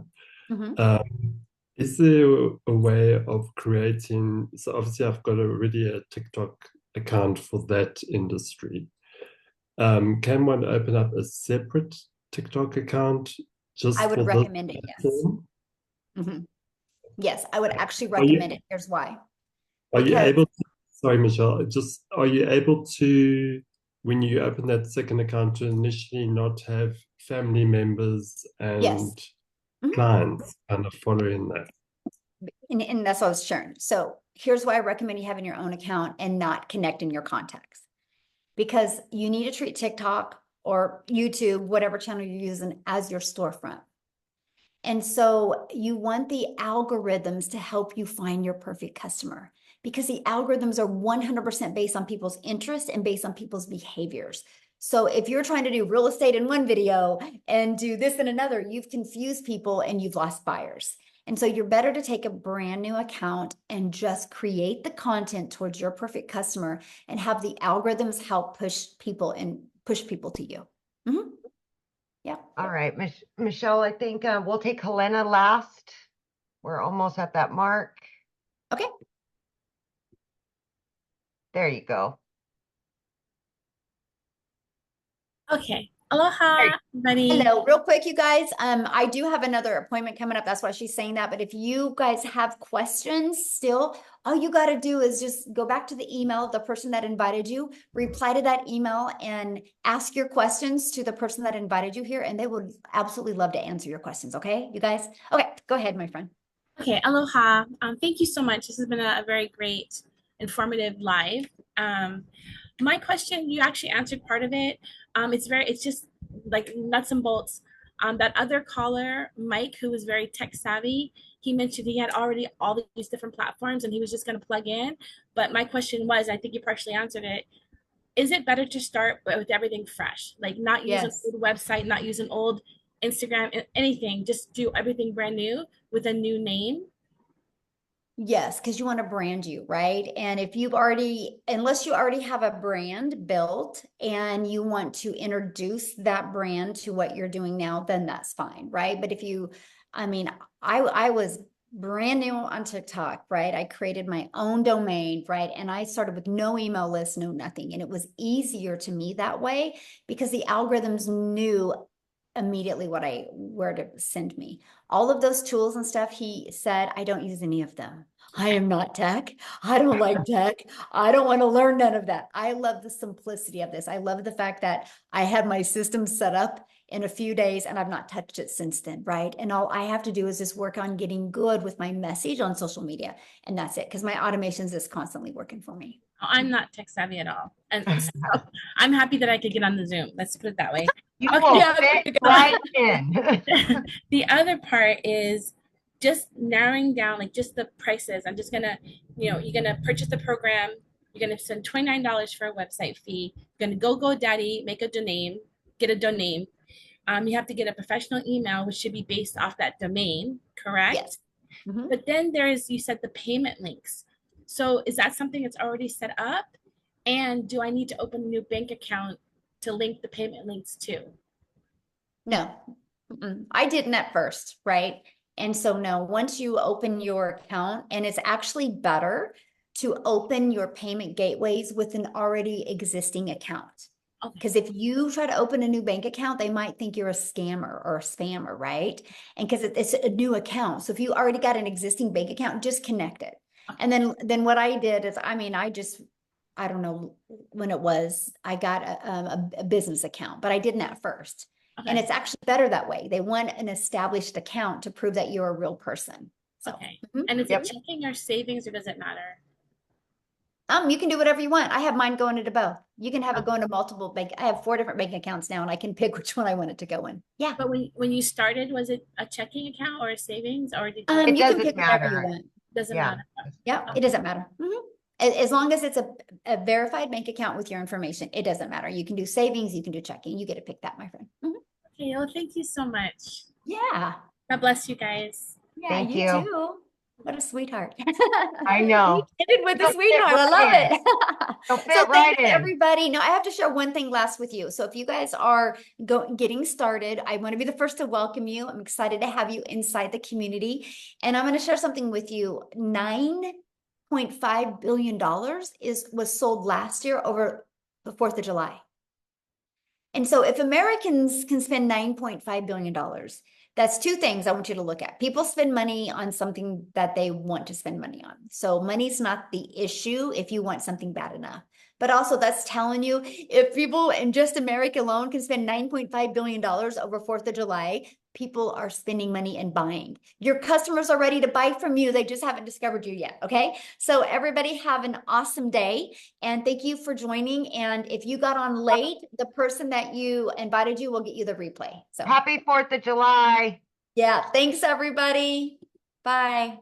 Mm-hmm. Is there a way of creating, so obviously I've got already a TikTok account for that industry. Can one open up a separate TikTok account just I would for recommend this it, yes. platform? Mm-hmm. Yes, I would actually recommend it. Here's why. Are you Because able to, sorry, Michelle, just are you able to, when you open that second account, to initially not have family members and yes. clients kind of following that? And that's what I was sharing. So here's why I recommend you having your own account and not connecting your contacts. Because you need to treat TikTok or YouTube, whatever channel you're using, as your storefront. And so you want the algorithms to help you find your perfect customer, because the algorithms are 100% based on people's interests and based on people's behaviors. So if you're trying to do real estate in one video and do this in another, you've confused people and you've lost buyers. And so you're better to take a brand new account and just create the content towards your perfect customer and have the algorithms help push people to you. Mm-hmm. Yeah. All right, Michelle, I think we'll take Helena last. We're almost at that mark. Okay. There you go. Okay. Aloha, everybody. Hello, real quick, you guys. I do have another appointment coming up. That's why she's saying that. But if you guys have questions still, all you got to do is just go back to the email of the person that invited you, reply to that email, and ask your questions to the person that invited you here, and they would absolutely love to answer your questions. Okay, you guys? Okay, go ahead, my friend. Okay, aloha. Thank you so much. This has been a very great, informative live. My question, you actually answered part of it. It's just like nuts and bolts. That other caller, Mike, who was very tech savvy, he mentioned he had already all these different platforms and he was just going to plug in. But my question was, I think you partially answered it. Is it better to start with everything fresh? Like not use an old website, not use an old Instagram, anything, just do everything brand new with a new name? Yes, because you want to brand you, right? And if you've already, unless you already have a brand built and you want to introduce that brand to what you're doing now, then that's fine, right? But if you, I was brand new on TikTok, right? I created my own domain, right? And I started with no email list, no nothing. And it was easier to me that way because the algorithms knew immediately where to send me. All of those tools and stuff, he said, I don't use any of them. I am not tech. I don't like tech. I don't want to learn none of that. I love the simplicity of this. I love the fact that I had my system set up in a few days and I've not touched it since then, right? And all I have to do is just work on getting good with my message on social media. And that's it, because my automations is constantly working for me. I'm not tech savvy at all. And so I'm happy that I could get on the Zoom. Let's put it that way. You will fit right in. The other part is just narrowing down like just the prices. I'm just gonna, you're gonna purchase the program. You're gonna spend $29 for a website fee. You're gonna go GoDaddy, make a domain, get a domain. You have to get a professional email, which should be based off that domain, correct? Yes. Mm-hmm. But then you said the payment links. So is that something that's already set up? And do I need to open a new bank account to link the payment links to? No, I didn't at first, right? And so no, once you open your account, and it's actually better to open your payment gateways with an already existing account. Because if you try to open a new bank account, they might think you're a scammer or a spammer, right? And because it's a new account. So if you already got an existing bank account, just connect it. And then what I did is, I mean, I don't know when it was, I got a business account, but I didn't at first. Okay. And it's actually better that way. They want an established account to prove that you're a real person. So, Okay. And is it checking or savings, or does it matter? You can do whatever you want. I have mine going into both. You can have it go into multiple bank. I have 4 different bank accounts now, and I can pick which one I want it to go in. Yeah. But when you started, was it a checking account or a savings, or did you? You can pick whatever you want. Doesn't matter. Yeah, it doesn't matter. As long as it's a verified bank account with your information, it doesn't matter. You can do savings, you can do checking. You get to pick that, my friend. Okay, well, thank you so much. Yeah. God bless you guys. Yeah, Thank you you. too. What a sweetheart. I know. You ended with a You'll sweetheart. fit I right love it. You'll fit So right thanks in. everybody. No, I have to share one thing last with you. So if you guys are getting started, I want to be the first to welcome you. I'm excited to have you inside the community. And I'm going to share something with you. $9.5 billion was sold last year over the 4th of July. And so if Americans can spend $9.5 billion, that's 2 things I want you to look at. People spend money on something that they want to spend money on. So money's not the issue if you want something bad enough. But also that's telling you, if people in just America alone can spend $9.5 billion over 4th of July, people are spending money and buying. Your customers are ready to buy from you. They just haven't discovered you yet. Okay. So everybody have an awesome day. And thank you for joining. And if you got on late, the person that you invited you will get you the replay. So Happy 4th of July. yeah. Thanks everybody. Bye.